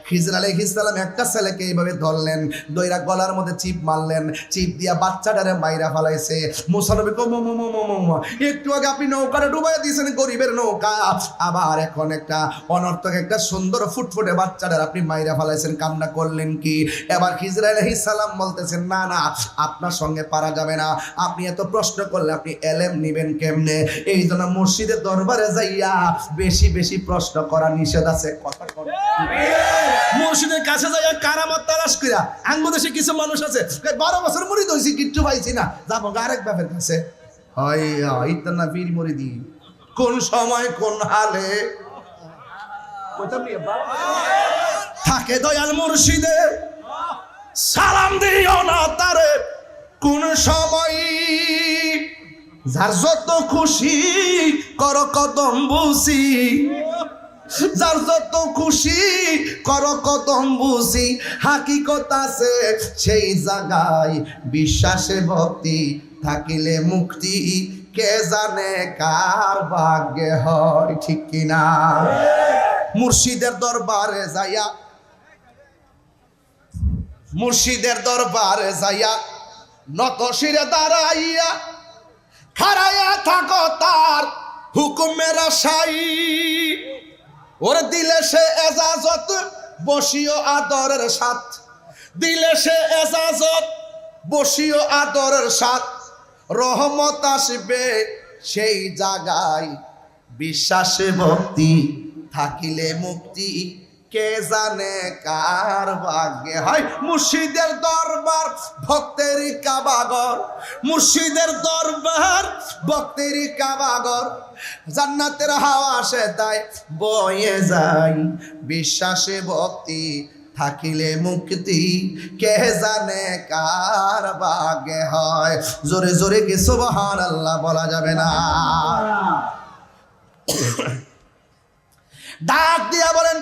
খিজির আলাইহিস সালাম একটা ছেলেকে এইভাবে ধরলেন, দইরা গলার মধ্যে চিপ মারলেন, চিপ দিয়া বাচ্চাটারে মাইরা ফেলাই। মুসা নবী কো, একটু আগে আপনি নৌকাটা ডুবাইয়া দিয়েছেন, গরিবের নৌকা, আবার এখন একটা অনর্থক একটা সুন্দর ফুটফুটে বাচ্চাটার আপনি মাইরা ফেলাইছেন, কামনা করলেন কি? এবার খিজির আলাইহিস সালাম বলতেছেন, না না, আপনার সঙ্গে পারা যাবে না, আপনি এত প্রশ্ন করলে আপনি এলেম নিবেন কেমনে? এই জন্য মসজিদের দরবারে যাইয়া বেশি বেশি প্রশ্ন করা নিষেধ আছে। কথা বলে মসজিদের কাছে যাইয়া কারামত তালাশ কইরা, আঙ্গুদেশে কিছু মানুষ আছে 12 বছর মুরিদ হইছি, কিচ্ছু পাইছি না, যাবো আরেক বাপের কাছে, হয় ইতনা পীর মুরিদি, কোন সময় কোন হালে থাকে দয়াল মুর্শিদে, সালাম দিও না তারে কোন সময়, যার যত খুশি কর কদম বুঝি, যার যত খুশি কর কদম বুঝি, হাকিকত আছে সেই জায়গায়, বিশ্বাসে ভক্তি থাকিলে মুক্তি, কে জানে কার ভাগ্যে হয়, ঠিক কিনা? মুর্শিদের দরবারে যাইয়া, মুর্শিদের দরবারে যাইয়া নত শিরে দাঁড়াইয়া, খাড়াইয়া থাকো তার হুকুমের আশাই, ওর দিলে সে এজাজত বসিও আদরের সাথ, দিলে সে এজাজত বসিও আদরের সাথ, রহমত আসবে সেই জায়গায়, বিশ্বাসে ভক্তি থাকিলে মুক্তি, কে জানে কার ভাগ্যে হয়। মুর্শিদের দরবার ভক্তের কাবাগর, মুর্শিদের দরবার ভক্তের কাবাগর, জান্নাতের হাওয়া সে তাই বয়ে যায়, বিশ্বাসে ভক্তি থাকিলে মুক্তি, কে জানে কার ভাগ্যে হয়। জোরে জোরে কি সুবহানাল্লাহ বলা যাবে না? ডাক দিয়া বলেন,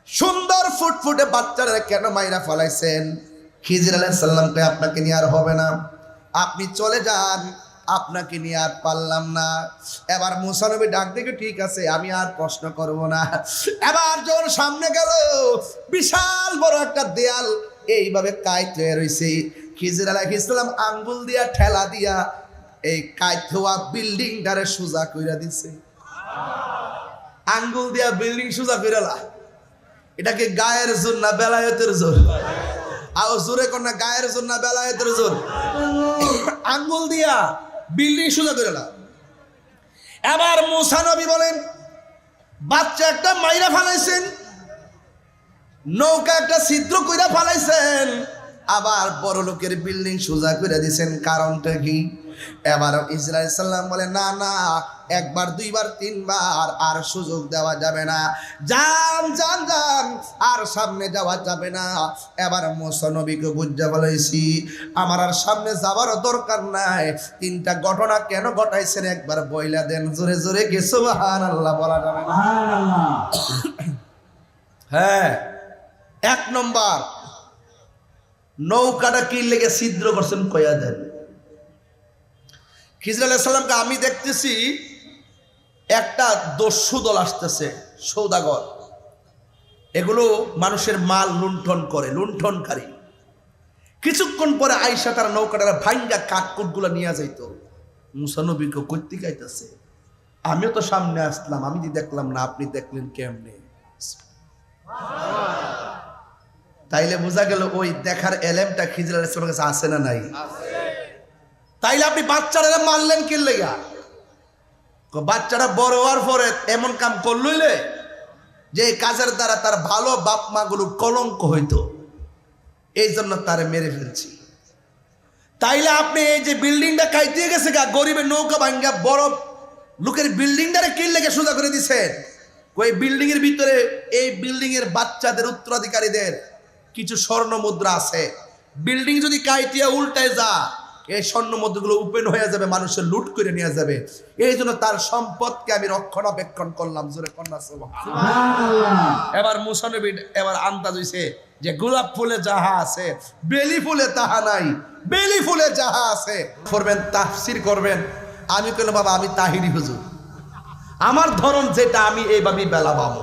সুন্দর ফুটফুটে বাচ্চারা কেন মাইরা ফলাইছেন? খিজির আলাইহিস সালাম কয়, আপনাকে নিয়ে আর হবে না, আপনি চলে যান, আপনাকে নিয়ে আর পারলাম না। এবার মুসা নবী ডাক দেখে, ঠিক আছে, আমি আর প্রশ্ন করব না। এবার যখন সামনে গেল, বিশাল বড় একটা দেয়াল এইভাবে কাইট হয়ে রয়েছে। খিজির আলাইহিস সালাম আঙ্গুল দিয়া ঠেলা দিয়া এই কাইট হওয়া বিল্ডিংটারে সোজা কইরা দিছে। আঙ্গুল দিয়া বিল্ডিং সোজা কইরালা, এটাকে গায়ের জোর না বেলায়েতের জোর? আও জোরে কোন না, গায়ের জোর না বেলায়েতের জোর? আঙ্গুল দিয়া বিল্ডিং সোজা কইরালা। এবার মুসা নবী বলেন, বাচ্চা একটা মাইরা ফালাইছেন, নৌকা একটা ছিদ্র কইরা ফালাইছেন, আবার বড় লোকের বিল্ডিং সোজা কইরা দিয়েছেন, কারণটা কি? এবার ইসরাইল সাল্লাম বলে, না না, একবার দুইবার তিনবার আর সুযোগ দেওয়া যাবে না, যান যান যান, আর সামনে যাওয়া যাবে না। এবার মুসা নবীকে বুঝা বলেছি, আমার আর সামনে যাবার দরকার নাই, তিনটা ঘটনা কেন ঘটাইছেন একবার বইলা দেন। জোরে জোরে কি সুবহানাল্লাহ বলা যাবে না? হ্যাঁ, 1 নম্বর, নৌকাটা কি লেগে ছিদ্র করছেন কইয়া দেন। খিজির আলাইহিস সালামকে আমি দেখতেছি একটা দস্যু দল আসতেছে, সৌদাগর, এগুলো মানুষের মাল লুণ্ঠন করে, লুণ্ঠনকারী। কিছুক্ষণ পরে আয়েশা তার নৌকাটা ভাঙ্গা কাঠকুটগুলো নিয়ে যাইতো। মুসা নবীকে কর্তৃক আইতেছে, আমিও তো সামনে আসলাম, আমি যে দেখলাম না, আপনি দেখলেন কেমনে? তাইলে বোঝা গেল ওই দেখার এলেমটা খিজির আলাইহিস সালামের কাছে আছে না নাই? তাইলে আপনি বাচ্চারা মারলেন কি লেগা? বাচ্চাটা বড় হওয়ার পরে এমন কাম করলইলে যে কাজের দ্বারা তার ভালো বাপ মা গুলো কলঙ্ক হইতো, এই জন্য তারে মেরে ফেলছি। তাইলে আপনি এই যে বিল্ডিংটা কাইতে গেছে গা, গরিবের নৌকা ভাঙ্গা বড় লোকের বিল্ডিংটারে কি লেগে সোজা করে দিছেন? ওই বিল্ডিং এর ভিতরে এই বিল্ডিং এর বাচ্চাদের উত্তরাধিকারীদের কিছু স্বর্ণ মুদ্রা আছে। বিল্ডিং যদি কাইটিয়া উল্টায় যা, এই স্বর্ণ মুদ্রাগুলো ওপেন হয়ে যাবে, মানুষের লুট করে নিয়ে যাবে। এই জন্য তার সম্পদকে আমি রক্ষণাবেক্ষণ করলাম। জোরে কন্যা সুবহানাল্লাহ। এবার মুসা নবী এবার আন্দাজ হইছে যে গোলাপ ফুলে যাহা আছে বেলি ফুলে তাহা নাই, বেলি ফুলে যাহা আছে করবেন, তাফসীর করবেন। আমি কেন বাবা, আমি তাহিরি হুজুর, আমার ধরন যেটা আমি এইভাবেই বেলা পাবো।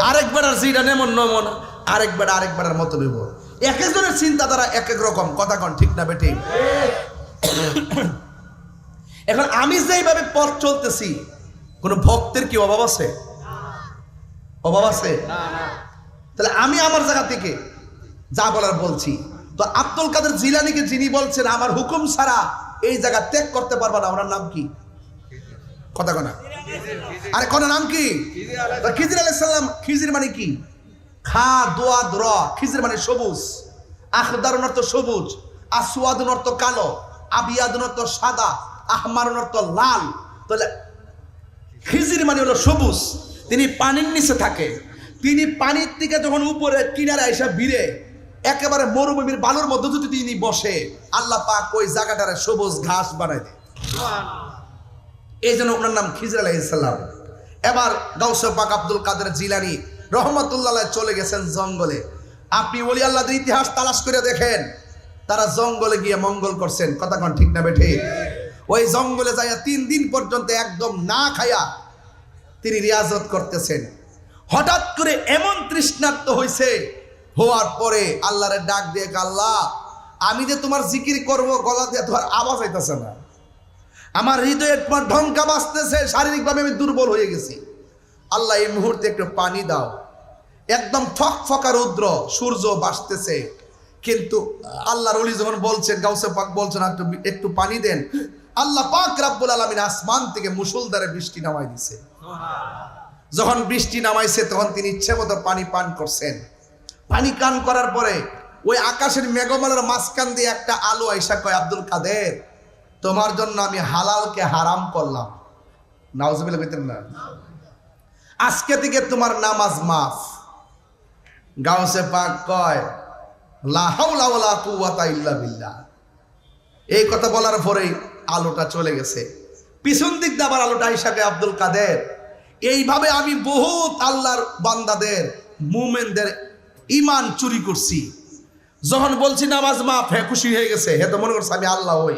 আরেকবার আর যেটা নেমন নমন, আরেকবার মতো নেব। এক একজনের চিন্তাধারা এক এক রকম, কথা কন ঠিক না বেঠিক? এখন আমি যেইভাবে পথ চলতেছি, কোন ভক্তের কি অভাব আছে? অভাব আছে? তাহলে আমি আমার জায়গা থেকে যা বলার বলছি। তো আব্দুল কাদের জিলানীকে যিনি বলছেন আমার হুকুম ছাড়া এই জায়গা ত্যাগ করতে পারবা না, ওনার নাম কি? কথা কনা, আরে কোন নাম কি? খিজির আলাইহিস সালাম। খিজির মানে কি? খা দোয়া র, খিজির মানে সবুজ। আখদারুন অর্থ সবুজ, আসওয়াদুন অর্থ কালো, আবিয়াদুন অর্থ সাদা, আহমারুন অর্থ লাল। তাহলে খিজির মানে হলো সবুজ। তিনি পানির নিচে থাকে। তিনি পানির থেকে যখন উপরে কিনারে এসে ভিড়ে একেবারে মরুভূমির বালুর মধ্যে যদি তিনি বসে, আল্লাহ পাক ওই জায়গাটারে সবুজ ঘাস বানাই দেয়। এই জন্য ওনার নাম খিজির আলাইহিস সালাম। এবার গাউসে পাক আব্দুল কাদের জিলানী রহমাতুল্লাহ আলাইহি চলে গেছেন জঙ্গলে। আপনি ওলি আল্লাহদের ইতিহাস তালাশ করে দেখেন, তারা জঙ্গলে গিয়ে মঙ্গল করছেন। কথা কন ঠিক না বেঠিক? ওই জঙ্গলে যাইয়া 3 দিন পর্যন্ত একদম না খায়া তিনি রিয়াজত করতেছেন। হঠাৎ করে এমন তৃষ্ণার্ত হইছে, হওয়ার পরে আল্লাহরে ডাক দিয়ে, আল্লাহ আমি যে তোমার জিকির করব, গলা দিয়ে তোমার আওয়াজ হইতেছে না, আমার হৃদয়ে তোমার ঢঙ্কা বাজতেছে, শারীরিকভাবে আমি দুর্বল হয়ে গেছি। আল্লাহ এই মুহূর্তে একটু পানি দাও। একদম ফকফকা রৌদ্র, সূর্য বাসতেছে, কিন্তু আল্লাহর ওলি যখন বলছেন, গাউসে পাক বলছেন একটু পানি দেন, আল্লাহ পাক রব্বুল আলামিন আসমান থেকে মুষলধারে বৃষ্টি নামাই দিছে। যখন বৃষ্টি নামাইছে তখন তিনি ইচ্ছে মতো পানি পান করছেন। পানি পান করার পরে ওই আকাশের মেঘমালার মাঝখান দিয়ে একটা আলো আইসা কয়, আব্দুল কাদের তোমার জন্য আমি হালালকে হারাম করলাম। নাউজুবিল্লাহ কইতেন না? আজকে থেকে তোমার নামাজ মাফ। গাউসে পাক কয়, লা হাওলা ওয়ালা কুওয়াতা ইল্লা বিল্লাহ। এই কথা বলার পরেই আলোটা চলে গেছে। পিছন দিক দিয়ে আবার আলোটা আইসা কয়, আব্দুল কাদের এইভাবে আমি বহুত আল্লাহর বান্দাদের, মুমিনদের ঈমান চুরি করছি। যখন বলছি নামাজ মাফ, হে খুশি হয়ে গেছে, হে তো মনে করছে আমি আল্লাহ হই।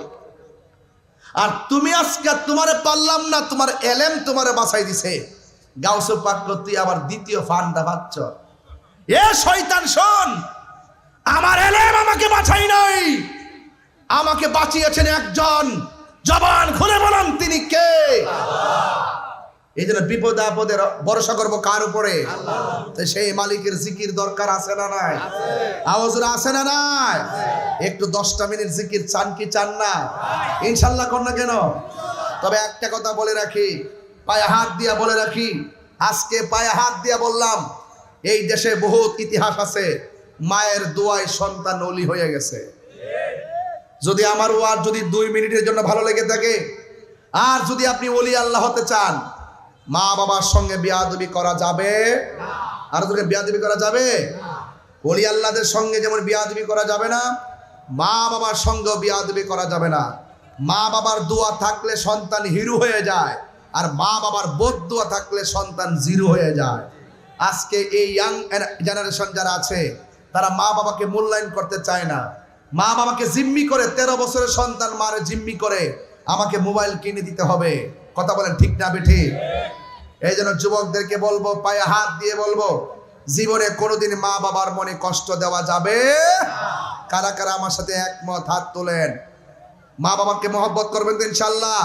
আর তুমি আজকে তোমারে পারলাম না, তোমার এলেম তোমারে বাঁচাই দিছে। গাউসে পাক তুই আবার দ্বিতীয় ফান্ডা পাচ্ছ। এ শয়তান শোন, আমার এলেম আমাকে বাঁচাই নাই, আমাকে বাঁচিয়েছেন একজন। জবান খুলে বলেন তিনি কে? এই জন্য বিপদ আপদে ভরসা করবো কার উপরে? তো সেই মালিকের জিকির দরকার আছে না নাই? আওয়াজরা আছে না নাই? একটু 10টা মিনিট জিকির চান কি চান না? ইনশাল্লাহ কর না কেন? তবে একটা কথা বলে রাখি, পায়ে হাত দিয়া বলে রাখি, আজকে পায়ে হাত দিয়া বললাম, এই দেশে বহুত ইতিহাস আছে মায়ের দোয়ায় সন্তান ওলি হয়ে গেছে। যদি আমার ওয়াজ যদি 2 মিনিটের জন্য ভালো লেগে থাকে, আর যদি আপনি ওলি আল্লাহ হতে চান, মা বাবার সঙ্গে বিয়াদবি করা যাবে না। আর তোকে বিয়াদবি করা যাবে না। ওলি আল্লাহদের সঙ্গে যেমন বিয়াদবি করা যাবে না, মা বাবার সঙ্গে বিয়াদবি করা যাবে না। মা বাবার দোয়া থাকলে সন্তান হিরো হয়ে যায়, আর মা বাবার বদদোয়া থাকলে সন্তান জিরো হয়ে যায়। আজকে এই ইয়াং জেনারেশন যারা আছে, তারা মা বাবাকে মূল্যায়ন করতে চায় না। মা বাবাকে জিম্মি করে, 13 বছরের সন্তান মারে জিম্মি করে, আমাকে মোবাইল কিনে দিতে হবে। কথা বলেন ঠিক না বেঠিক? এই জন্য যুবকদেরকে বলবো, পায়ে হাত দিয়ে বলবো, জীবনে কোনোদিন মা বাবার মনে কষ্ট দেওয়া যাবে। কারা কারা আমার সাথে একমত? হাত তোলেন। মা বাবাকে মহব্বত করবেন তো ইনশাল্লাহ?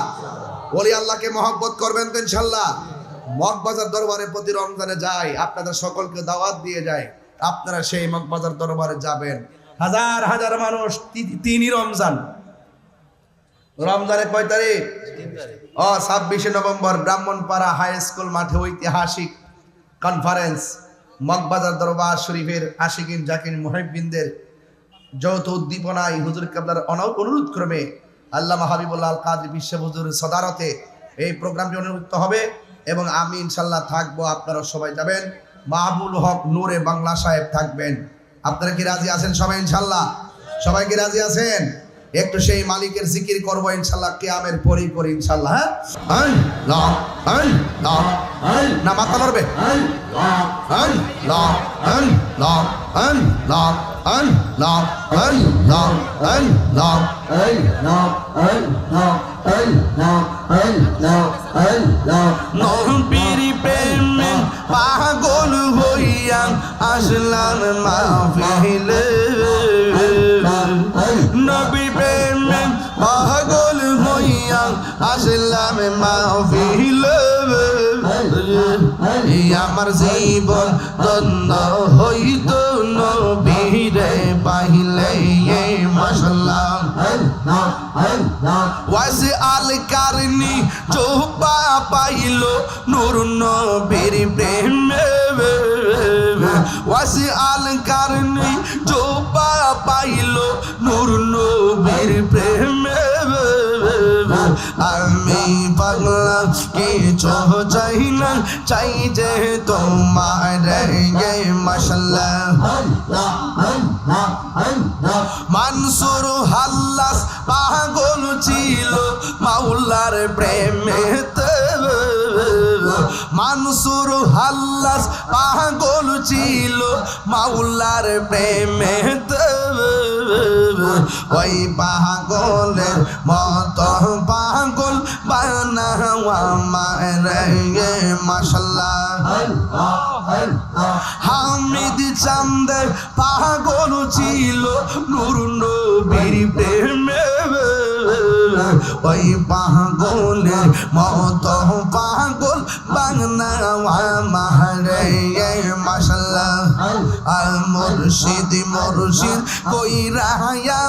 ওলি আল্লাহকে মহব্বত করবেন তো ইনশাল্লাহ? মগবাজার দরবারে প্রতি রমজানে যাই, আপনাদের সকলকে দাওয়াত দিয়ে যায়, আপনারা সেই মগবাজার দরবারে যাবেন। হাজার হাজার মানুষ, তিনই রমজান। রমজানের কয় তারিখ? 26শে নভেম্বর ব্রাহ্মণপাড়া হাই স্কুল মাঠে ঐতিহাসিক কনফারেন্স। মগবাজার দরবার শরীফের আশিকিন জাকির মুহিব্বিনদের যৌথ উদ্দীপনায় হুজুর কেবলার অনুরোধ ক্রমে আল্লামা হাবিবুল্লাহ আল কাদরি বিশ্ব হুজুর সদারতে এই প্রোগ্রামটি অনুষ্ঠিত হবে এবং আমি ইনশাল্লাহ থাকবো। আপনারা সবাই যাবেন। মাহবুল হক নূরে বাংলা সাহেব থাকবেন। আপনারা কি রাজি আছেন সবাই ইনশাল্লাহ? সবাই কি রাজি আছেন? একটু সেই মালিকের জিকির করবো ইনশাল্লাহ, কিয়ামের পরেই করি ইনশাল্লাহ। হ্যাঁ, না মাথা নড়বে। নবীর প্রেমে পাগল হইয়া আসলাম মাহফিলে, নবীর প্রেমে পাগল হইয়া আসলাম মাহফিলে। আমার জীবন ধন্য হইত নবীরে পাইলে মাশাআল্লাহ। ওয়াসি আল কারনি চোপা পাইল নূর নবীর প্রেমে, ওয়াসি আল কারনি চোপা পাইল নূর নবীর প্রেমে। আমি পাগলা কিছু চাই না, চাই যে তোমার মাশাআল্লাহ। মানসুর হাল্লাস পাগল ছিল মাওলার প্রেমেতে, মানসুর হাল্লাস পাগল ছিল মাওলার প্রেমেতে। ওই পাগলের মত পাগল বানাওয়া মারে মাশাআল্লাহ। হামিদ চাঁদের পাগল ছিল নূর নবীর প্রেমে, ওই পাগলের মত পাগল বানাওয়া মারে মাশাআল্লাহ। আল মুর্শিদ মুর্শিদ কইরা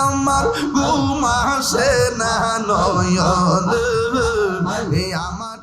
আমার ঘুম আসে না নয়ন, আমার